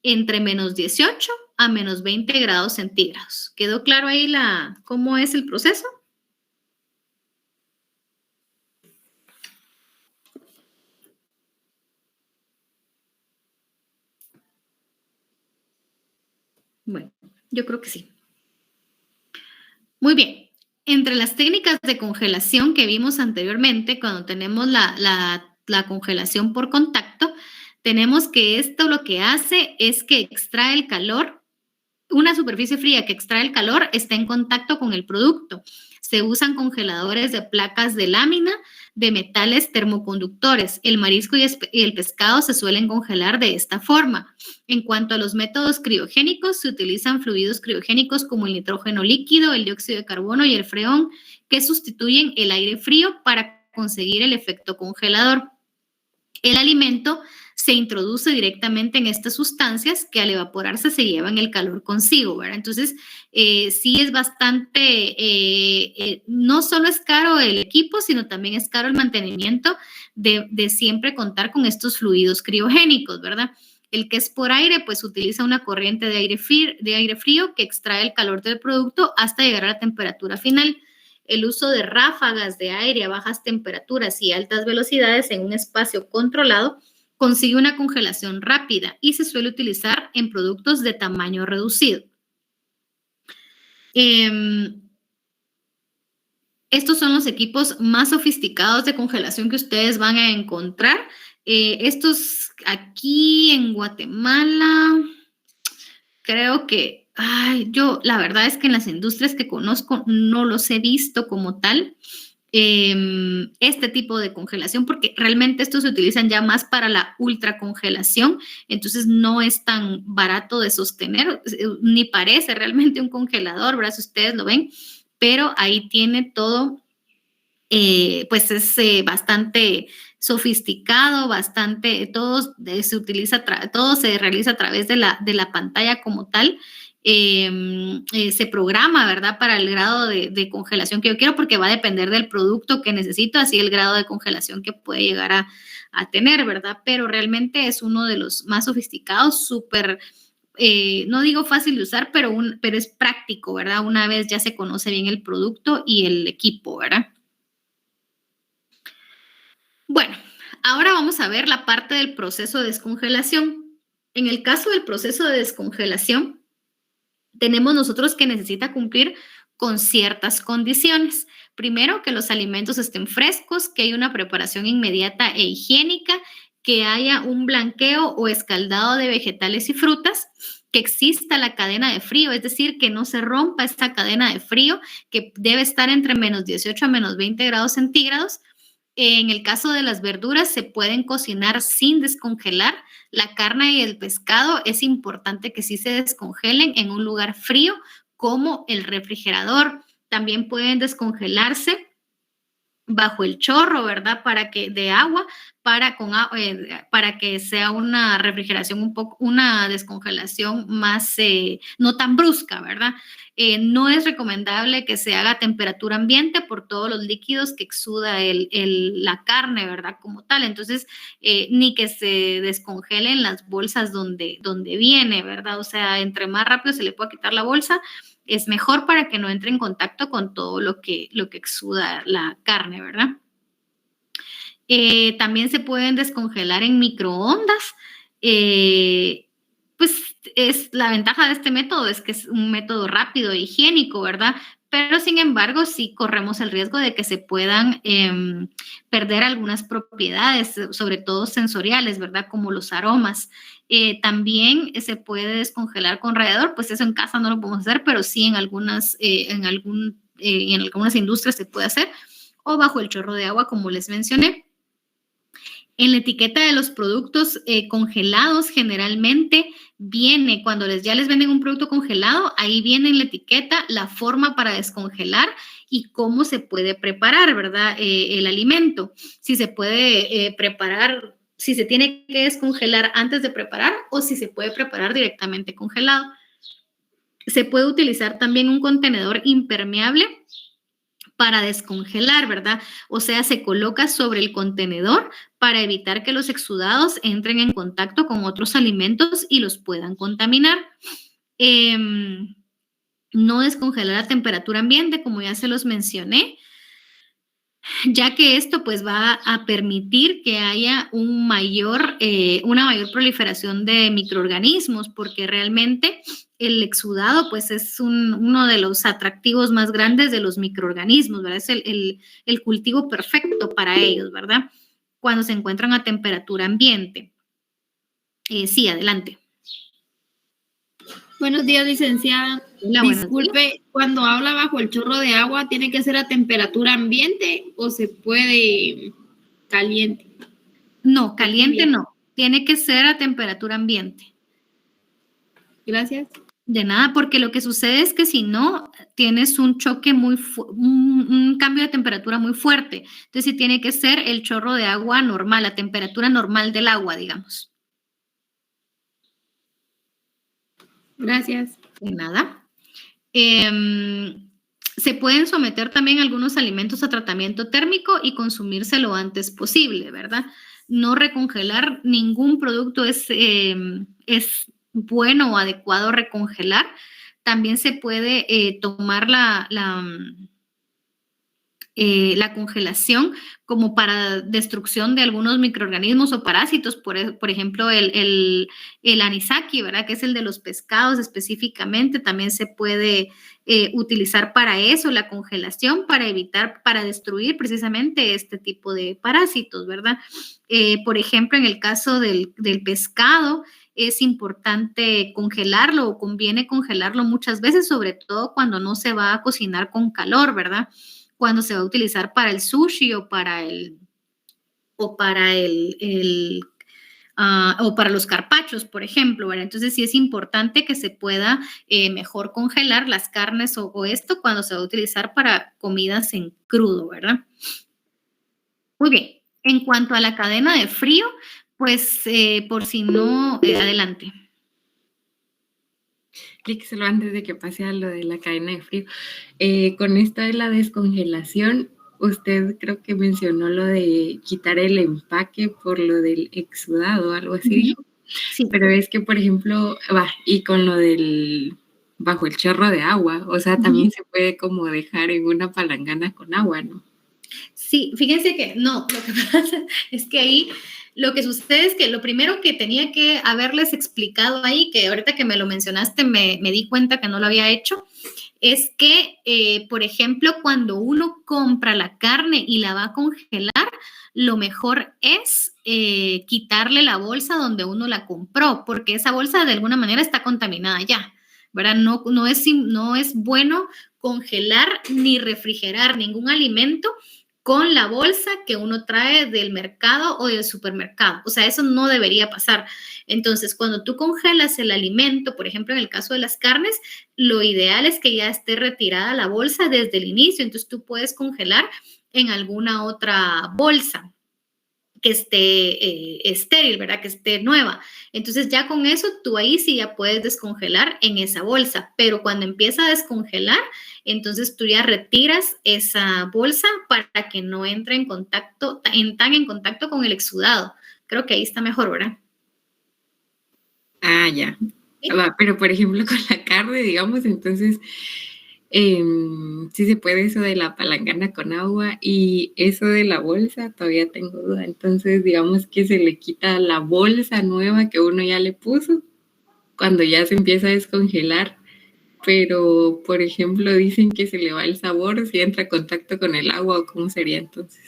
S1: entre menos 18 a menos 20 grados centígrados. ¿Quedó claro ahí cómo es el proceso? Bueno, yo creo que sí. Muy bien. Entre las técnicas de congelación que vimos anteriormente, cuando tenemos la congelación por contacto, tenemos que esto lo que hace es que extrae el calor. Una superficie fría que extrae el calor está en contacto con el producto. Se usan congeladores de placas de lámina de metales termoconductores. El marisco y el pescado se suelen congelar de esta forma. En cuanto a los métodos criogénicos, se utilizan fluidos criogénicos como el nitrógeno líquido, el dióxido de carbono y el freón, que sustituyen el aire frío para conseguir el efecto congelador. El alimento se introduce directamente en estas sustancias que al evaporarse se llevan el calor consigo, ¿verdad? Entonces, sí es bastante, no solo es caro el equipo, sino también es caro el mantenimiento de siempre contar con estos fluidos criogénicos, ¿verdad? El que es por aire, pues utiliza una corriente de aire frío que extrae el calor del producto hasta llegar a la temperatura final. El uso de ráfagas de aire a bajas temperaturas y altas velocidades en un espacio controlado consigue una congelación rápida y se suele utilizar en productos de tamaño reducido. Estos son los equipos más sofisticados de congelación que ustedes van a encontrar. Estos aquí en Guatemala, creo que, yo la verdad es que en las industrias que conozco no los he visto como tal. Este tipo de congelación, porque realmente estos se utilizan ya más para la ultracongelación, entonces no es tan barato de sostener, ni parece realmente un congelador, ¿verdad? Si ustedes lo ven, pero ahí tiene todo, pues es bastante sofisticado, todo se realiza a través de la pantalla como tal. Se programa, ¿verdad? Para el grado de congelación que yo quiero, porque va a depender del producto que necesito, así el grado de congelación que puede llegar a tener, ¿verdad? Pero realmente es uno de los más sofisticados, súper, no digo fácil de usar, pero es práctico, ¿verdad? Una vez ya se conoce bien el producto y el equipo, ¿verdad? Bueno, ahora vamos a ver la parte del proceso de descongelación. En el caso del proceso de descongelación, tenemos nosotros que necesita cumplir con ciertas condiciones. Primero, que los alimentos estén frescos, que haya una preparación inmediata e higiénica, que haya un blanqueo o escaldado de vegetales y frutas, que exista la cadena de frío, es decir, que no se rompa esta cadena de frío, que debe estar entre menos 18 a menos 20 grados centígrados. En el caso de las verduras, se pueden cocinar sin descongelar. La carne y el pescado es importante que sí se descongelen en un lugar frío como el refrigerador. También pueden descongelarse bajo el chorro, ¿verdad? De agua, para que sea una refrigeración una descongelación más, no tan brusca, ¿verdad? No es recomendable que se haga a temperatura ambiente por todos los líquidos que exuda la carne, ¿verdad? Como tal. Entonces, ni que se descongelen las bolsas donde viene, ¿verdad? O sea, entre más rápido se le pueda quitar la bolsa, es mejor para que no entre en contacto con todo lo que exuda la carne, ¿verdad? También se pueden descongelar en microondas. Pues la ventaja de este método es que es un método rápido e higiénico, ¿verdad? Pero sin embargo, sí corremos el riesgo de que se puedan perder algunas propiedades, sobre todo sensoriales, ¿verdad? Como los aromas. También se puede descongelar con rallador, pues eso en casa no lo podemos hacer, pero sí en algunas industrias se puede hacer, o bajo el chorro de agua, como les mencioné. En la etiqueta de los productos congelados generalmente viene, cuando ya les venden un producto congelado, ahí viene en la etiqueta la forma para descongelar y cómo se puede preparar, ¿verdad? El alimento. Si se puede preparar, si se tiene que descongelar antes de preparar o si se puede preparar directamente congelado. Se puede utilizar también un contenedor impermeable para descongelar, ¿verdad? O sea, se coloca sobre el contenedor para evitar que los exudados entren en contacto con otros alimentos y los puedan contaminar. No descongelar a temperatura ambiente, como ya se los mencioné, ya que esto pues va a permitir que haya una mayor proliferación de microorganismos, porque realmente el exudado pues es uno de los atractivos más grandes de los microorganismos, ¿verdad? Es el cultivo perfecto para ellos, ¿verdad? Cuando se encuentran a temperatura ambiente. Sí, adelante.
S8: Buenos días, licenciada.
S1: Hola,
S8: disculpe, cuando habla bajo el chorro de agua, ¿tiene que ser a temperatura ambiente o se puede caliente?
S1: No, caliente no. Tiene que ser a temperatura ambiente.
S8: Gracias.
S1: De nada, porque lo que sucede es que si no, tienes un choque un cambio de temperatura muy fuerte. Entonces, sí tiene que ser el chorro de agua normal, la temperatura normal del agua, digamos.
S8: Gracias.
S1: De nada. Se pueden someter también algunos alimentos a tratamiento térmico y consumirse lo antes posible, ¿verdad? No recongelar ningún producto es bueno o adecuado recongelar. También se puede tomar la congelación como para destrucción de algunos microorganismos o parásitos, por ejemplo, el anisaki, ¿verdad? Que es el de los pescados específicamente, también se puede utilizar para eso, la congelación, para destruir precisamente este tipo de parásitos, ¿verdad? Por ejemplo, en el caso del pescado, es importante congelarlo o conviene congelarlo muchas veces, sobre todo cuando no se va a cocinar con calor, ¿verdad? Cuando se va a utilizar para el sushi o para los carpachos, por ejemplo, ¿verdad? Entonces sí es importante que se pueda mejor congelar las carnes o esto cuando se va a utilizar para comidas en crudo, ¿verdad? Muy bien. En cuanto a la cadena de frío, pues por si no, adelante.
S3: Solo antes de que pase a lo de la cadena de frío. Con esto de la descongelación, usted creo que mencionó lo de quitar el empaque por lo del exudado, algo así dijo.
S1: Sí.
S3: Pero es que, por ejemplo, y con lo del bajo el chorro de agua, o sea, también se puede como dejar en una palangana con agua, ¿no?
S1: Sí, fíjense que no, lo que pasa es que ahí lo que sucede es que lo primero que tenía que haberles explicado ahí, que ahorita que me lo mencionaste me di cuenta que no lo había hecho, es que, por ejemplo, cuando uno compra la carne y la va a congelar, lo mejor es quitarle la bolsa donde uno la compró, porque esa bolsa de alguna manera está contaminada ya, ¿verdad? No es bueno congelar ni refrigerar ningún alimento con la bolsa que uno trae del mercado o del supermercado. O sea, eso no debería pasar. Entonces, cuando tú congelas el alimento, por ejemplo, en el caso de las carnes, lo ideal es que ya esté retirada la bolsa desde el inicio. Entonces, tú puedes congelar en alguna otra bolsa que esté estéril, ¿verdad? Que esté nueva. Entonces ya con eso tú ahí sí ya puedes descongelar en esa bolsa, pero cuando empieza a descongelar, entonces tú ya retiras esa bolsa para que no entre en contacto con el exudado. Creo que ahí está mejor, ¿verdad?
S3: Ah, ya. Pero por ejemplo con la carne, digamos, entonces sí se puede eso de la palangana con agua, y eso de la bolsa todavía tengo duda. Entonces digamos que se le quita la bolsa nueva que uno ya le puso cuando ya se empieza a descongelar, pero por ejemplo dicen que se le va el sabor si entra en contacto con el agua, ¿o cómo sería entonces?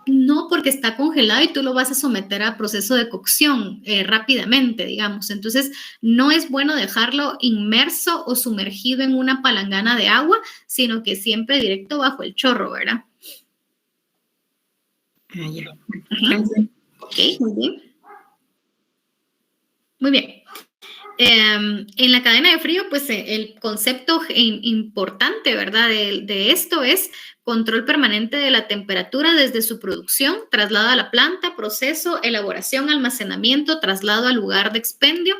S1: No, porque está congelado y tú lo vas a someter a proceso de cocción rápidamente, digamos. Entonces, no es bueno dejarlo inmerso o sumergido en una palangana de agua, sino que siempre directo bajo el chorro, ¿verdad?
S3: Ah, ya.
S1: Gracias. Ok, muy bien. Muy bien. En la cadena de frío, pues el concepto importante, ¿verdad? De esto es control permanente de la temperatura desde su producción, traslado a la planta, proceso, elaboración, almacenamiento, traslado al lugar de expendio,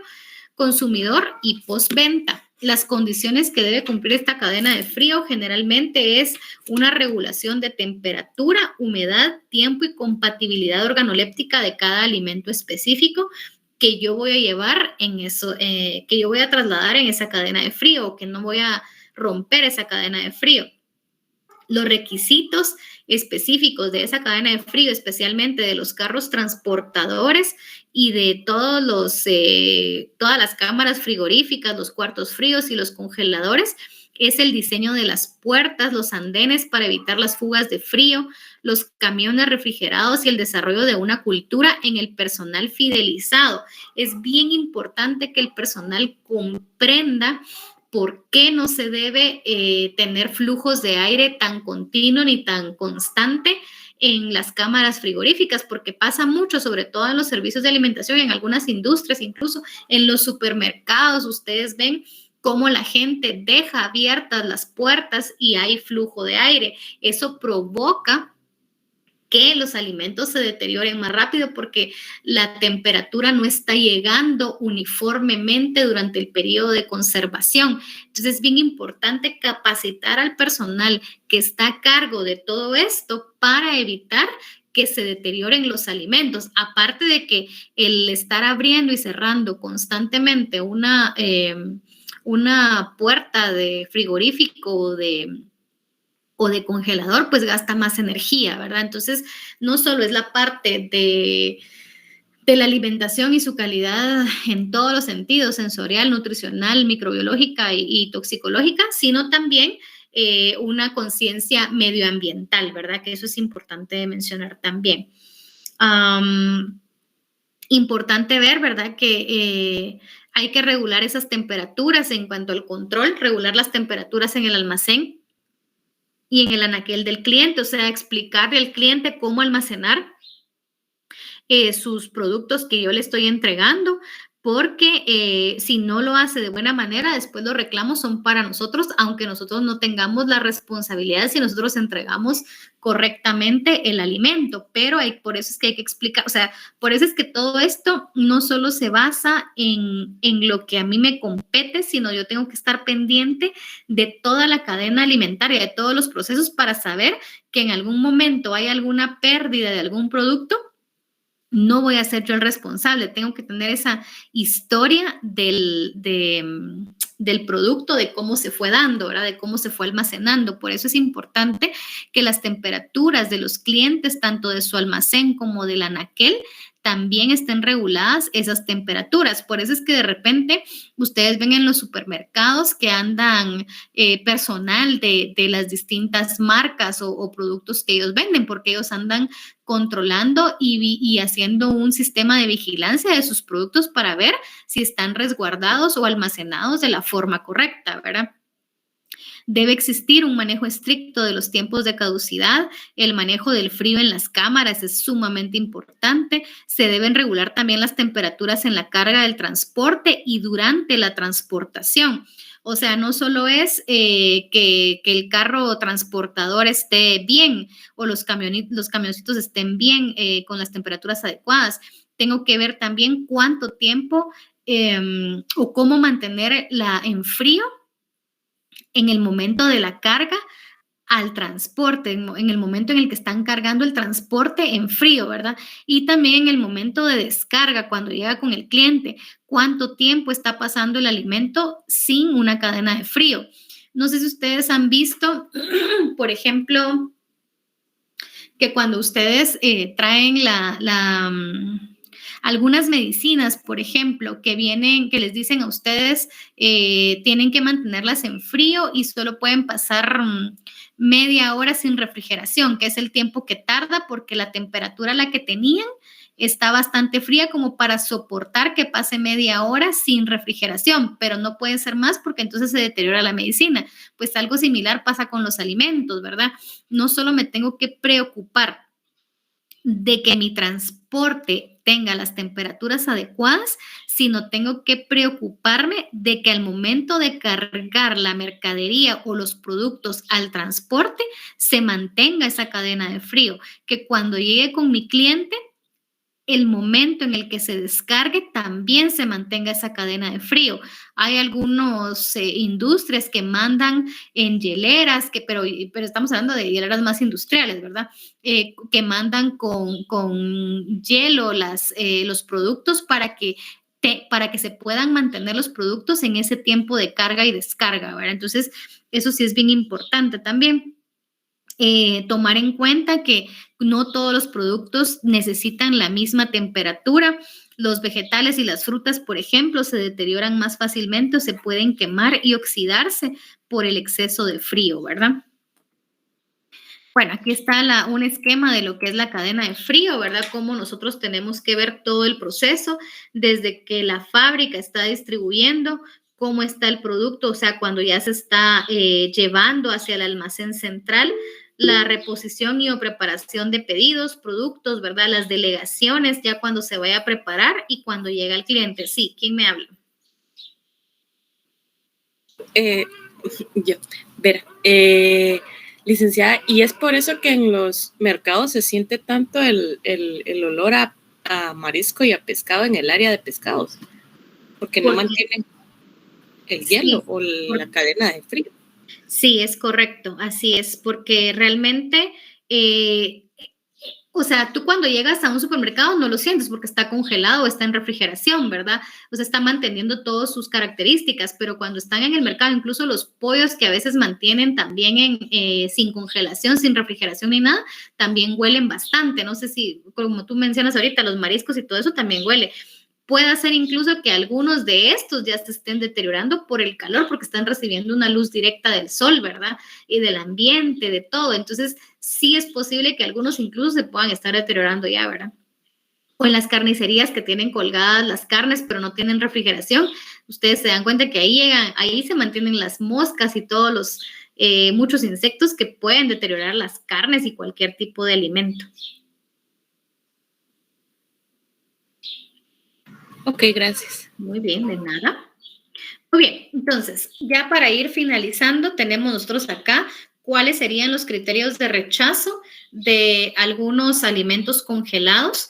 S1: consumidor y postventa. Las condiciones que debe cumplir esta cadena de frío generalmente es una regulación de temperatura, humedad, tiempo y compatibilidad organoléptica de cada alimento específico que yo voy a llevar en eso, que yo voy a trasladar en esa cadena de frío, o que no voy a romper esa cadena de frío. Los requisitos específicos de esa cadena de frío, especialmente de los carros transportadores y de todas las cámaras frigoríficas, los cuartos fríos y los congeladores, es el diseño de las puertas, los andenes para evitar las fugas de frío, los camiones refrigerados y el desarrollo de una cultura en el personal fidelizado. Es bien importante que el personal comprenda por qué no se debe tener flujos de aire tan continuo ni tan constante en las cámaras frigoríficas, porque pasa mucho, sobre todo en los servicios de alimentación, en algunas industrias, incluso en los supermercados. Ustedes ven cómo la gente deja abiertas las puertas y hay flujo de aire. Eso provoca que los alimentos se deterioren más rápido porque la temperatura no está llegando uniformemente durante el periodo de conservación. Entonces es bien importante capacitar al personal que está a cargo de todo esto para evitar que se deterioren los alimentos. Aparte de que el estar abriendo y cerrando constantemente una puerta de frigorífico o de congelador, pues gasta más energía, ¿verdad? Entonces, no solo es la parte de la alimentación y su calidad en todos los sentidos, sensorial, nutricional, microbiológica y toxicológica, sino también una conciencia medioambiental, ¿verdad? Que eso es importante mencionar también. Importante ver, ¿verdad? Que hay que regular esas temperaturas en cuanto al control, regular las temperaturas en el almacén y en el anaquel del cliente, o sea, explicarle al cliente cómo almacenar sus productos que yo le estoy entregando, porque si no lo hace de buena manera, después los reclamos son para nosotros, aunque nosotros no tengamos la responsabilidad si nosotros entregamos correctamente el alimento, pero por eso es que hay que explicar, o sea, por eso es que todo esto no solo se basa en lo que a mí me compete, sino yo tengo que estar pendiente de toda la cadena alimentaria, de todos los procesos para saber que en algún momento hay alguna pérdida de algún producto. No voy a ser yo el responsable, tengo que tener esa historia del producto, de cómo se fue dando, ¿verdad? De cómo se fue almacenando. Por eso es importante que las temperaturas de los clientes, tanto de su almacén como del anaquel, también estén reguladas esas temperaturas. Por eso es que de repente ustedes ven en los supermercados que andan personal de las distintas marcas o productos que ellos venden, porque ellos andan controlando y haciendo un sistema de vigilancia de sus productos para ver si están resguardados o almacenados de la forma correcta, ¿verdad? Debe existir un manejo estricto de los tiempos de caducidad. El manejo del frío en las cámaras es sumamente importante. Se deben regular también las temperaturas en la carga del transporte y durante la transportación. O sea, no solo es que el carro transportador esté bien o los camioncitos estén bien con las temperaturas adecuadas. Tengo que ver también cuánto tiempo o cómo mantenerla en frío en el momento de la carga al transporte, en el momento en el que están cargando el transporte en frío, ¿verdad? Y también en el momento de descarga, cuando llega con el cliente, cuánto tiempo está pasando el alimento sin una cadena de frío. No sé si ustedes han visto, por ejemplo, que cuando ustedes traen algunas medicinas, por ejemplo, que les dicen a ustedes, tienen que mantenerlas en frío y solo pueden pasar media hora sin refrigeración, que es el tiempo que tarda porque la temperatura a la que tenían está bastante fría como para soportar que pase media hora sin refrigeración, pero no puede ser más porque entonces se deteriora la medicina. Pues algo similar pasa con los alimentos, ¿verdad? No solo me tengo que preocupar de que mi transporte tenga las temperaturas adecuadas, sino tengo que preocuparme de que al momento de cargar la mercadería o los productos al transporte se mantenga esa cadena de frío, que cuando llegue con mi cliente, el momento en el que se descargue también se mantenga esa cadena de frío. Hay algunas industrias que mandan en hieleras, pero estamos hablando de hieleras más industriales, ¿verdad? Que mandan con hielo los productos para que se puedan mantener los productos en ese tiempo de carga y descarga, ¿verdad? Entonces, eso sí es bien importante también. Tomar en cuenta que no todos los productos necesitan la misma temperatura. Los vegetales y las frutas, por ejemplo, se deterioran más fácilmente o se pueden quemar y oxidarse por el exceso de frío, ¿verdad? Bueno, aquí está un esquema de lo que es la cadena de frío, ¿verdad? Cómo nosotros tenemos que ver todo el proceso desde que la fábrica está distribuyendo, cómo está el producto, o sea, cuando ya se está llevando hacia el almacén central, la reposición y o preparación de pedidos, productos, ¿verdad? Las delegaciones, ya cuando se vaya a preparar y cuando llega el cliente. Sí, ¿quién me habla?
S9: Yo, Vera. Licenciada, y es por eso que en los mercados se siente tanto el olor a marisco y a pescado en el área de pescados, porque no mantienen el hielo o la cadena de frío.
S1: Sí, es correcto, así es, porque realmente, o sea, tú cuando llegas a un supermercado no lo sientes porque está congelado o está en refrigeración, ¿verdad? O sea, está manteniendo todas sus características, pero cuando están en el mercado, incluso los pollos que a veces mantienen también sin congelación, sin refrigeración ni nada, también huelen bastante. No sé si, como tú mencionas ahorita, los mariscos y todo eso también huele. Puede ser incluso que algunos de estos ya se estén deteriorando por el calor, porque están recibiendo una luz directa del sol, ¿verdad? Y del ambiente, de todo. Entonces, sí es posible que algunos incluso se puedan estar deteriorando ya, ¿verdad? O en las carnicerías que tienen colgadas las carnes, pero no tienen refrigeración, ustedes se dan cuenta que ahí se mantienen las moscas y todos los muchos insectos que pueden deteriorar las carnes y cualquier tipo de alimento.
S9: Ok, gracias.
S1: Muy bien, de nada. Muy bien, entonces, ya para ir finalizando, tenemos nosotros acá cuáles serían los criterios de rechazo de algunos alimentos congelados.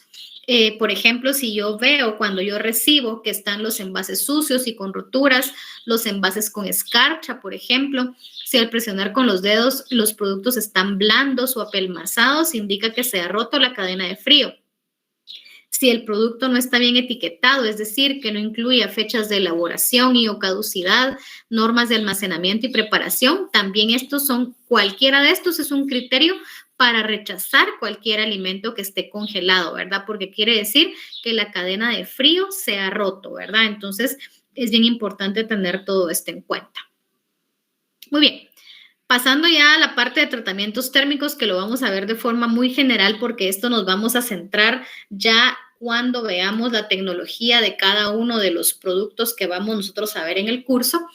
S1: Por ejemplo, si yo veo cuando yo recibo que están los envases sucios y con roturas, los envases con escarcha, por ejemplo, si al presionar con los dedos los productos están blandos o apelmazados, indica que se ha roto la cadena de frío. Si el producto no está bien etiquetado, es decir, que no incluye fechas de elaboración y o caducidad, normas de almacenamiento y preparación, también cualquiera de estos es un criterio para rechazar cualquier alimento que esté congelado, ¿verdad? Porque quiere decir que la cadena de frío se ha roto, ¿verdad? Entonces, es bien importante tener todo esto en cuenta. Muy bien. Pasando ya a la parte de tratamientos térmicos, que lo vamos a ver de forma muy general, porque esto nos vamos a centrar ya cuando veamos la tecnología de cada uno de los productos que vamos nosotros a ver en el curso.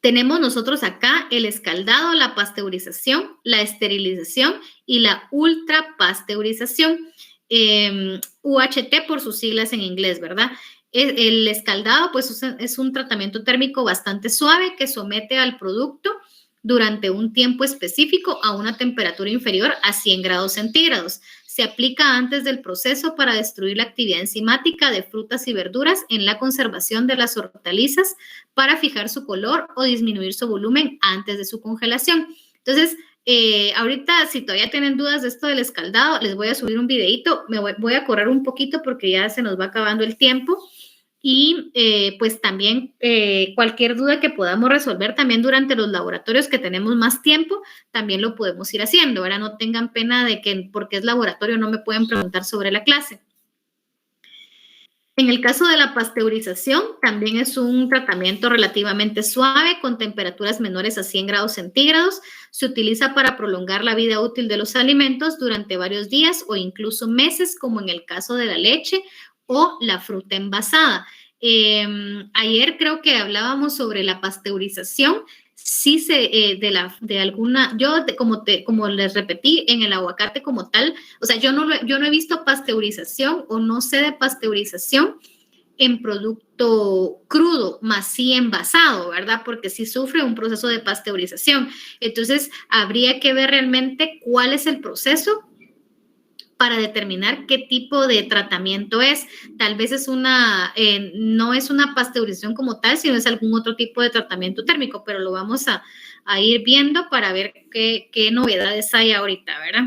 S1: Tenemos nosotros acá el escaldado, la pasteurización, la esterilización y la ultrapasteurización. UHT por sus siglas en inglés, ¿verdad? El escaldado, pues, es un tratamiento térmico bastante suave que somete al producto durante un tiempo específico a una temperatura inferior a 100 grados centígrados. Se aplica antes del proceso para destruir la actividad enzimática de frutas y verduras en la conservación de las hortalizas para fijar su color o disminuir su volumen antes de su congelación. Entonces, ahorita, si todavía tienen dudas de esto del escaldado, les voy a subir un videito. Voy a correr un poquito porque ya se nos va acabando el tiempo. Y pues también cualquier duda que podamos resolver también durante los laboratorios que tenemos más tiempo, también lo podemos ir haciendo. Ahora no tengan pena de que porque es laboratorio no me pueden preguntar sobre la clase. En el caso de la pasteurización, también es un tratamiento relativamente suave con temperaturas menores a 100 grados centígrados. Se utiliza para prolongar la vida útil de los alimentos durante varios días o incluso meses, como en el caso de la leche o la fruta envasada. Ayer creo que hablábamos sobre la pasteurización. Sí como les repetí, en el aguacate como tal, o sea, yo no he visto pasteurización o no sé de pasteurización en producto crudo, más sí envasado, ¿verdad? Porque sí sufre un proceso de pasteurización. Entonces, habría que ver realmente cuál es el proceso para determinar qué tipo de tratamiento es. Tal vez no es una pasteurización como tal, sino es algún otro tipo de tratamiento térmico, pero lo vamos a ir viendo para ver qué novedades hay ahorita, ¿verdad?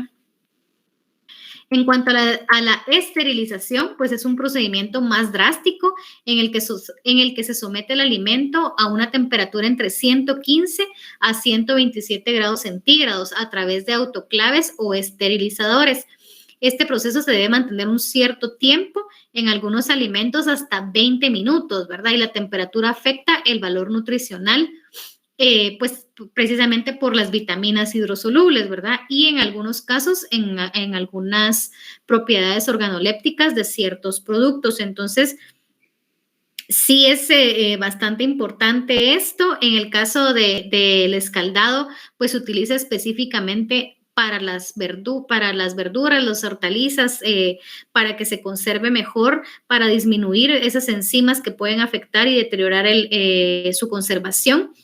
S1: En cuanto a la esterilización, pues es un procedimiento más drástico en el que se somete el alimento a una temperatura entre 115 a 127 grados centígrados a través de autoclaves o esterilizadores. Este proceso se debe mantener un cierto tiempo, en algunos alimentos hasta 20 minutos, ¿verdad? Y la temperatura afecta el valor nutricional, pues precisamente por las vitaminas hidrosolubles, ¿verdad? Y en algunos casos, en algunas propiedades organolépticas de ciertos productos. Entonces, sí es bastante importante esto. En el caso del escaldado, pues se utiliza específicamente para las verduras, las hortalizas, para que se conserve mejor, para disminuir esas enzimas que pueden afectar y deteriorar su conservación.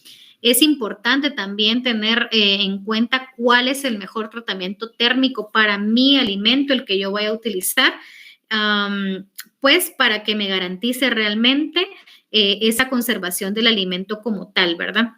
S1: Es importante también tener en cuenta cuál es el mejor tratamiento térmico para mi alimento, el que yo voy a utilizar, pues para que me garantice realmente esa conservación del alimento como tal, ¿verdad?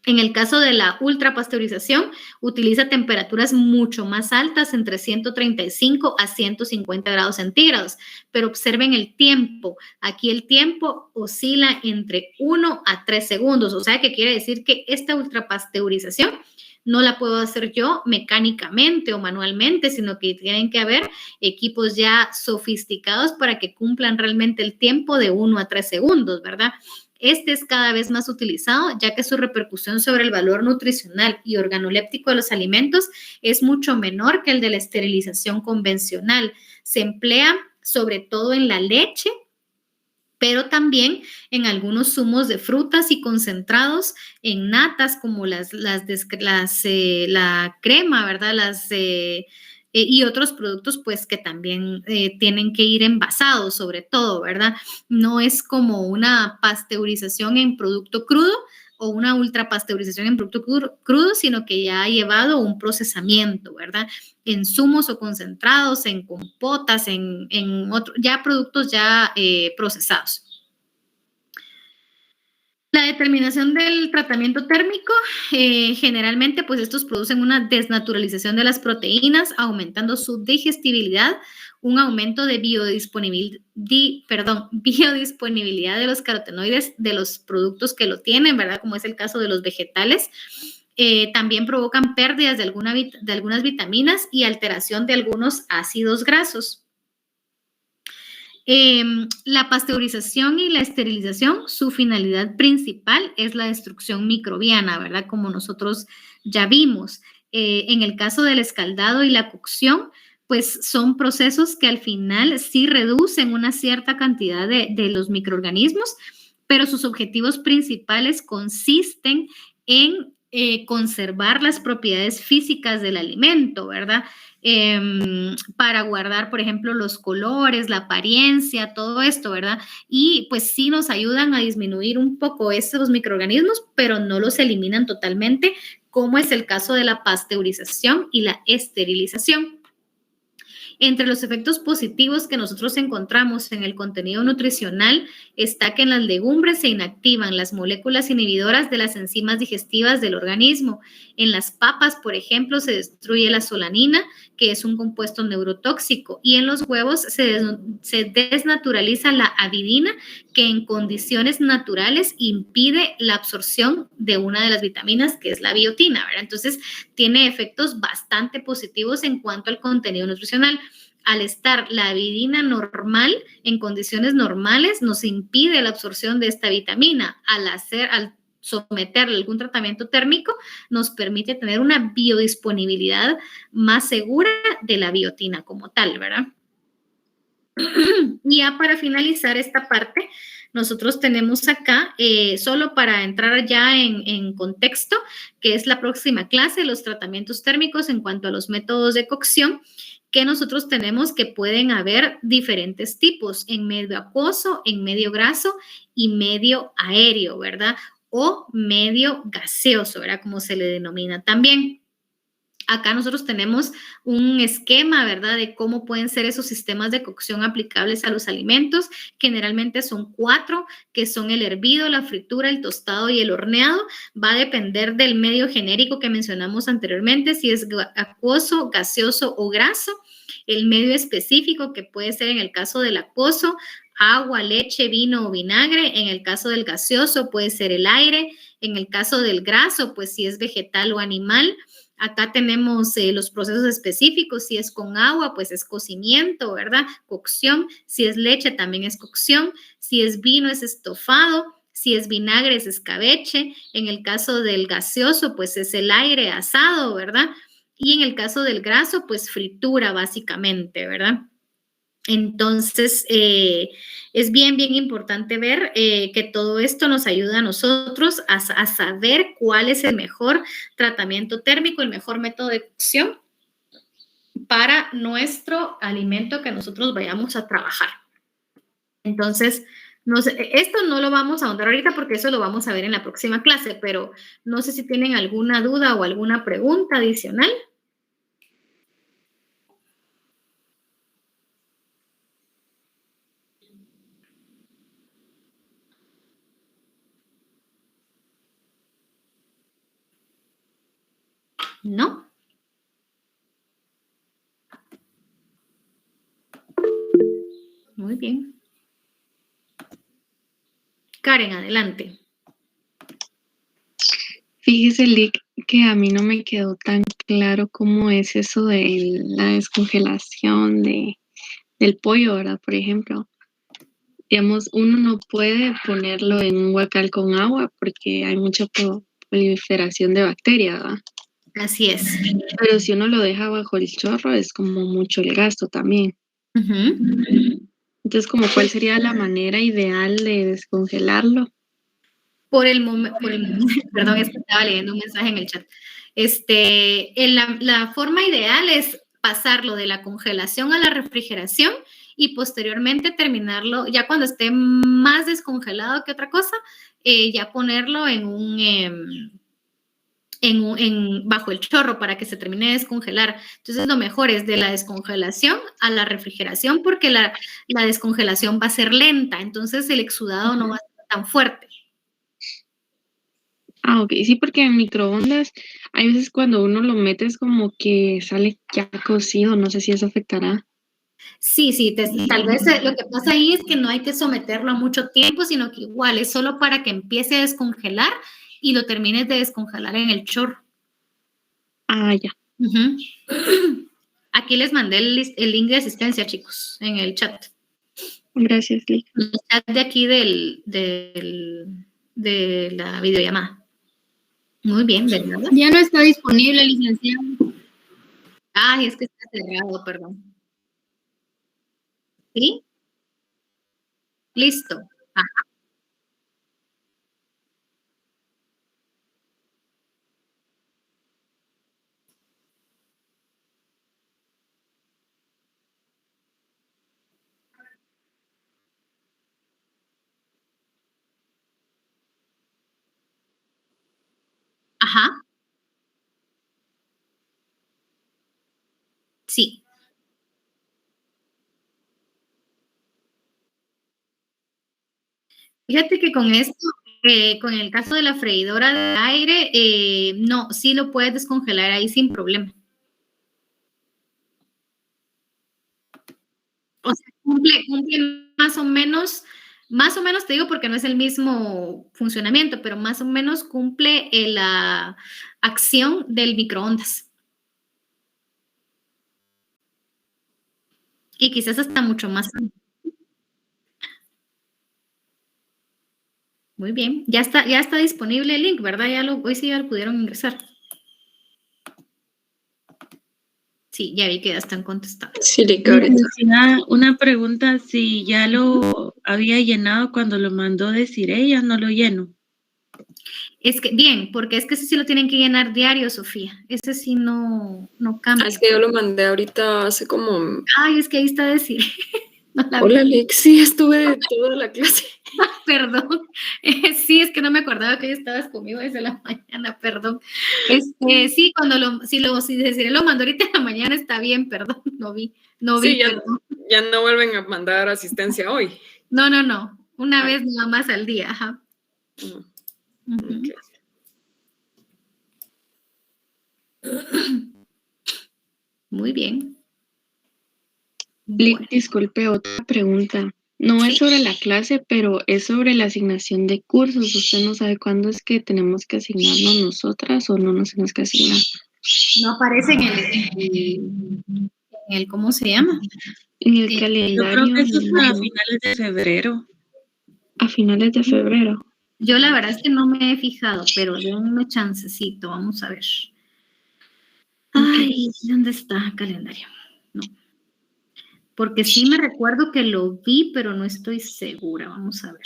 S1: En el caso de la ultrapasteurización, utiliza temperaturas mucho más altas, entre 135 a 150 grados centígrados, pero observen el tiempo. Aquí el tiempo oscila entre 1 a 3 segundos, o sea que quiere decir que esta ultrapasteurización no la puedo hacer yo mecánicamente o manualmente, sino que tienen que haber equipos ya sofisticados para que cumplan realmente el tiempo de 1 a 3 segundos, ¿verdad? Este es cada vez más utilizado, ya que su repercusión sobre el valor nutricional y organoléptico de los alimentos es mucho menor que el de la esterilización convencional. Se emplea sobre todo en la leche, pero también en algunos zumos de frutas y concentrados, en natas como la crema, ¿verdad? Y otros productos, pues, que también tienen que ir envasados, sobre todo, ¿verdad? No es como una pasteurización en producto crudo o una ultrapasteurización en producto crudo, sino que ya ha llevado un procesamiento, ¿verdad? En zumos o concentrados, en compotas, en ya productos ya procesados. La determinación del tratamiento térmico, generalmente, pues estos producen una desnaturalización de las proteínas, aumentando su digestibilidad, un aumento de biodisponibilidad de los carotenoides de los productos que lo tienen, ¿verdad? Como es el caso de los vegetales. También provocan pérdidas de algunas vitaminas y alteración de algunos ácidos grasos. La pasteurización y la esterilización, su finalidad principal es la destrucción microbiana, ¿verdad? Como nosotros ya vimos. En el caso del escaldado y la cocción, pues son procesos que al final sí reducen una cierta cantidad de los microorganismos, pero sus objetivos principales consisten en conservar las propiedades físicas del alimento, ¿verdad? Para guardar, por ejemplo, los colores, la apariencia, todo esto, ¿verdad? Y pues sí nos ayudan a disminuir un poco estos microorganismos, pero no los eliminan totalmente, como es el caso de la pasteurización y la esterilización. Entre los efectos positivos que nosotros encontramos en el contenido nutricional está que en las legumbres se inactivan las moléculas inhibidoras de las enzimas digestivas del organismo. En las papas, por ejemplo, se destruye la solanina, que es un compuesto neurotóxico, y en los huevos se desnaturaliza la avidina, que en condiciones naturales impide la absorción de una de las vitaminas, que es la biotina, ¿verdad? Entonces, tiene efectos bastante positivos en cuanto al contenido nutricional. Al estar la avidina normal, en condiciones normales, nos impide la absorción de esta vitamina. Al someterle a algún tratamiento térmico, nos permite tener una biodisponibilidad más segura de la biotina como tal, ¿verdad? Y ya para finalizar esta parte, nosotros tenemos acá, solo para entrar ya en contexto, que es la próxima clase, los tratamientos térmicos en cuanto a los métodos de cocción, que nosotros tenemos que pueden haber diferentes tipos, en medio acuoso, en medio graso y medio aéreo, ¿verdad? O medio gaseoso, ¿verdad? Como se le denomina también. Acá nosotros tenemos un esquema, ¿verdad?, de cómo pueden ser esos sistemas de cocción aplicables a los alimentos. Generalmente son 4, que son el hervido, la fritura, el tostado y el horneado. Va a depender del medio genérico que mencionamos anteriormente, si es acuoso, gaseoso o graso. El medio específico, que puede ser en el caso del acuoso, agua, leche, vino o vinagre. En el caso del gaseoso puede ser el aire. En el caso del graso, pues si es vegetal o animal. Acá tenemos los procesos específicos, si es con agua, pues es cocimiento, ¿verdad? Cocción, si es leche también es cocción, si es vino es estofado, si es vinagre es escabeche, en el caso del gaseoso, pues es el aire asado, ¿verdad? Y en el caso del graso, pues fritura básicamente, ¿verdad? Entonces, es bien importante ver que todo esto nos ayuda a nosotros a saber cuál es el mejor tratamiento térmico, el mejor método de cocción para nuestro alimento que nosotros vayamos a trabajar. Entonces, esto no lo vamos a ahondar ahorita porque eso lo vamos a ver en la próxima clase, pero no sé si tienen alguna duda o alguna pregunta adicional. ¿No? Muy bien. Karen, adelante.
S7: Fíjese, Lick, que a mí no me quedó tan claro cómo es eso de la descongelación del pollo, ¿verdad? Por ejemplo, digamos, uno no puede ponerlo en un huacal con agua porque hay mucha proliferación de bacterias, ¿verdad?
S1: Así es.
S7: Pero si uno lo deja bajo el chorro, es como mucho el gasto también. Entonces, como ¿cuál sería la manera ideal de descongelarlo?
S1: Por el momento, perdón, es que estaba leyendo un mensaje en el chat. La forma ideal es pasarlo de la congelación a la refrigeración y posteriormente terminarlo, ya cuando esté más descongelado que otra cosa, ya ponerlo bajo el chorro para que se termine de descongelar. Entonces, lo mejor es de la descongelación a la refrigeración porque la descongelación va a ser lenta, entonces el exudado no va a ser tan fuerte.
S7: Ah, ok, sí, porque en microondas hay veces cuando uno lo mete es como que sale ya cocido, no sé si eso afectará.
S1: Sí, tal vez lo que pasa ahí es que no hay que someterlo a mucho tiempo, sino que igual es solo para que empiece a descongelar y lo termines de descongelar en el chorro.
S7: Ah, ya.
S1: Aquí les mandé el link de asistencia, chicos, en el chat.
S7: Gracias, Lick.
S1: El chat de aquí de la videollamada. Muy bien, ¿verdad?
S8: Ya no está disponible, licenciado.
S1: Ay, es que está cerrado, perdón. ¿Sí? Listo. Ajá. Ajá. Sí. Fíjate que con esto, con el caso de la freidora de aire, no, sí lo puedes descongelar ahí sin problema. O sea, cumple más o menos te digo porque no es el mismo funcionamiento, pero más o menos cumple la acción del microondas. Y quizás hasta mucho más. Muy bien, ya está disponible el link, ¿verdad? Hoy sí ya lo pudieron ingresar. Sí, ya vi que ya están contestando.
S9: Sí,
S2: una pregunta, si ya lo había llenado cuando lo mandó decir ella, no lo lleno.
S1: Es que, bien, porque es que ese sí lo tienen que llenar diario, Sofía. Ese sí no cambia.
S9: Es que yo lo mandé ahorita hace como...
S1: Ay, es que ahí está decir. No
S9: Hola, Alex, sí, estuve toda la clase.
S1: Perdón. Sí, es que no me acordaba que estabas conmigo desde la mañana, perdón. Sí, si Desiree lo mandó ahorita en la mañana, está bien, perdón, no vi,
S9: Sí,
S1: perdón.
S9: ya no vuelven a mandar asistencia hoy.
S1: No, una vez nada más al día, ajá.
S9: Okay.
S1: Muy bien.
S7: Bueno. Disculpe, otra pregunta. No es sobre la clase, pero es sobre la asignación de cursos. ¿Usted no sabe cuándo es que tenemos que asignarnos nosotras o no nos tenemos que asignar?
S1: No aparece en el ¿cómo se llama?
S7: En el calendario.
S2: Yo creo que eso es a finales de febrero.
S7: A finales de febrero.
S1: Yo la verdad es que no me he fijado, pero denme chancecito, vamos a ver. Ay, ¿dónde está el calendario? No. Porque sí me recuerdo que lo vi, pero no estoy segura. Vamos a ver.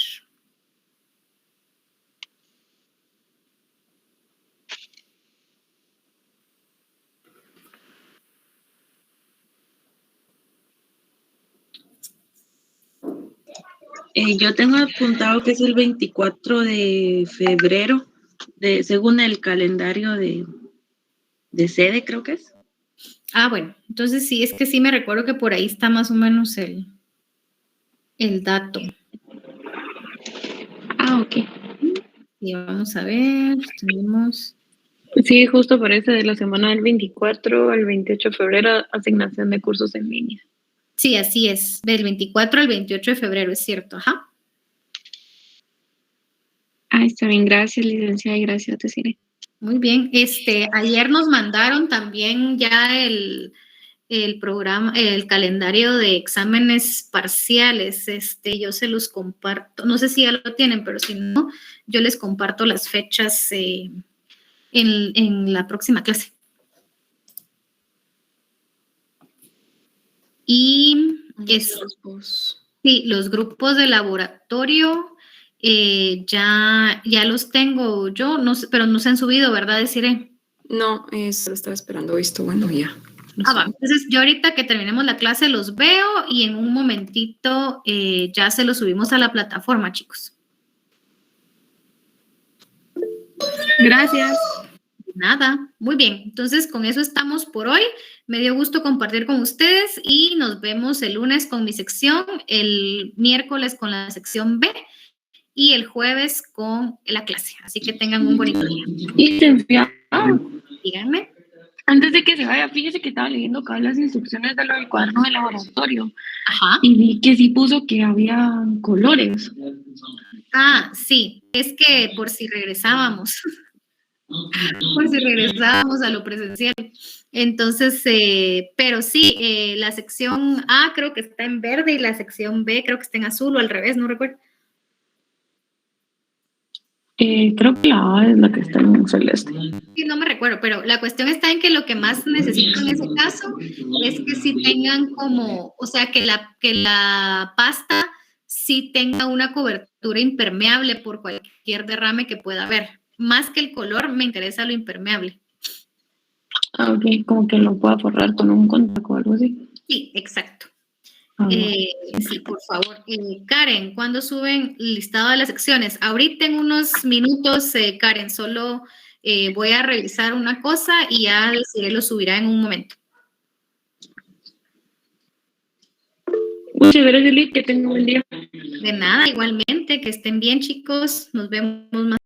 S2: Yo tengo apuntado que es el 24 de febrero, según el calendario de sede, creo que es.
S1: Ah, bueno, entonces sí, es que sí me recuerdo que por ahí está más o menos el dato.
S7: Ah, ok.
S1: Y vamos a ver, tenemos...
S7: Sí, justo aparece de la semana del 24 al 28 de febrero, asignación de cursos en línea.
S1: Sí, así es, del 24 al 28 de febrero, es cierto, ajá.
S7: Ah, está bien, gracias, licenciada, y gracias, Desiree.
S1: Muy bien, ayer nos mandaron también ya el programa, el calendario de exámenes parciales, yo se los comparto, no sé si ya lo tienen, pero si no, yo les comparto las fechas en la próxima clase. Y sí, los grupos de laboratorio ya los tengo yo, no sé, pero no se han subido, ¿verdad, Desiree?
S9: No, se lo estaba esperando, visto, bueno, ya.
S1: Va. Entonces yo ahorita que terminemos la clase los veo y en un momentito ya se los subimos a la plataforma, chicos.
S8: Gracias.
S1: Nada, muy bien. Entonces con eso estamos por hoy. Me dio gusto compartir con ustedes y nos vemos el lunes con mi sección, el miércoles con la sección B y el jueves con la clase. Así que tengan un bonito día.
S7: Licenciada.
S1: Díganme.
S7: Antes de que se vaya, fíjese que estaba leyendo acá las instrucciones de lo del cuaderno de laboratorio.
S1: Ajá.
S7: Y vi que sí puso que había colores.
S1: Ah, sí. Es que por si regresábamos. Por si regresábamos a lo presencial. Entonces, pero sí, la sección A creo que está en verde y la sección B creo que está en azul o al revés, no recuerdo.
S7: Creo que la A es la que está en celeste.
S1: Sí, no me recuerdo, pero la cuestión está en que lo que más necesito en ese caso es que sí tengan como, o sea, que la pasta sí tenga una cobertura impermeable por cualquier derrame que pueda haber. Más que el color, me interesa lo impermeable.
S7: Ah, ok, como que lo pueda forrar con un contacto o algo así.
S1: Sí, exacto. Sí, por favor. Karen, ¿cuándo suben el listado de las secciones? Ahorita en unos minutos, Karen, solo Voy a revisar una cosa y ya Desiree lo subirá en un momento.
S2: Muchas gracias, Liz, que tengan un buen día.
S1: De nada, igualmente, que estén bien, chicos. Nos vemos más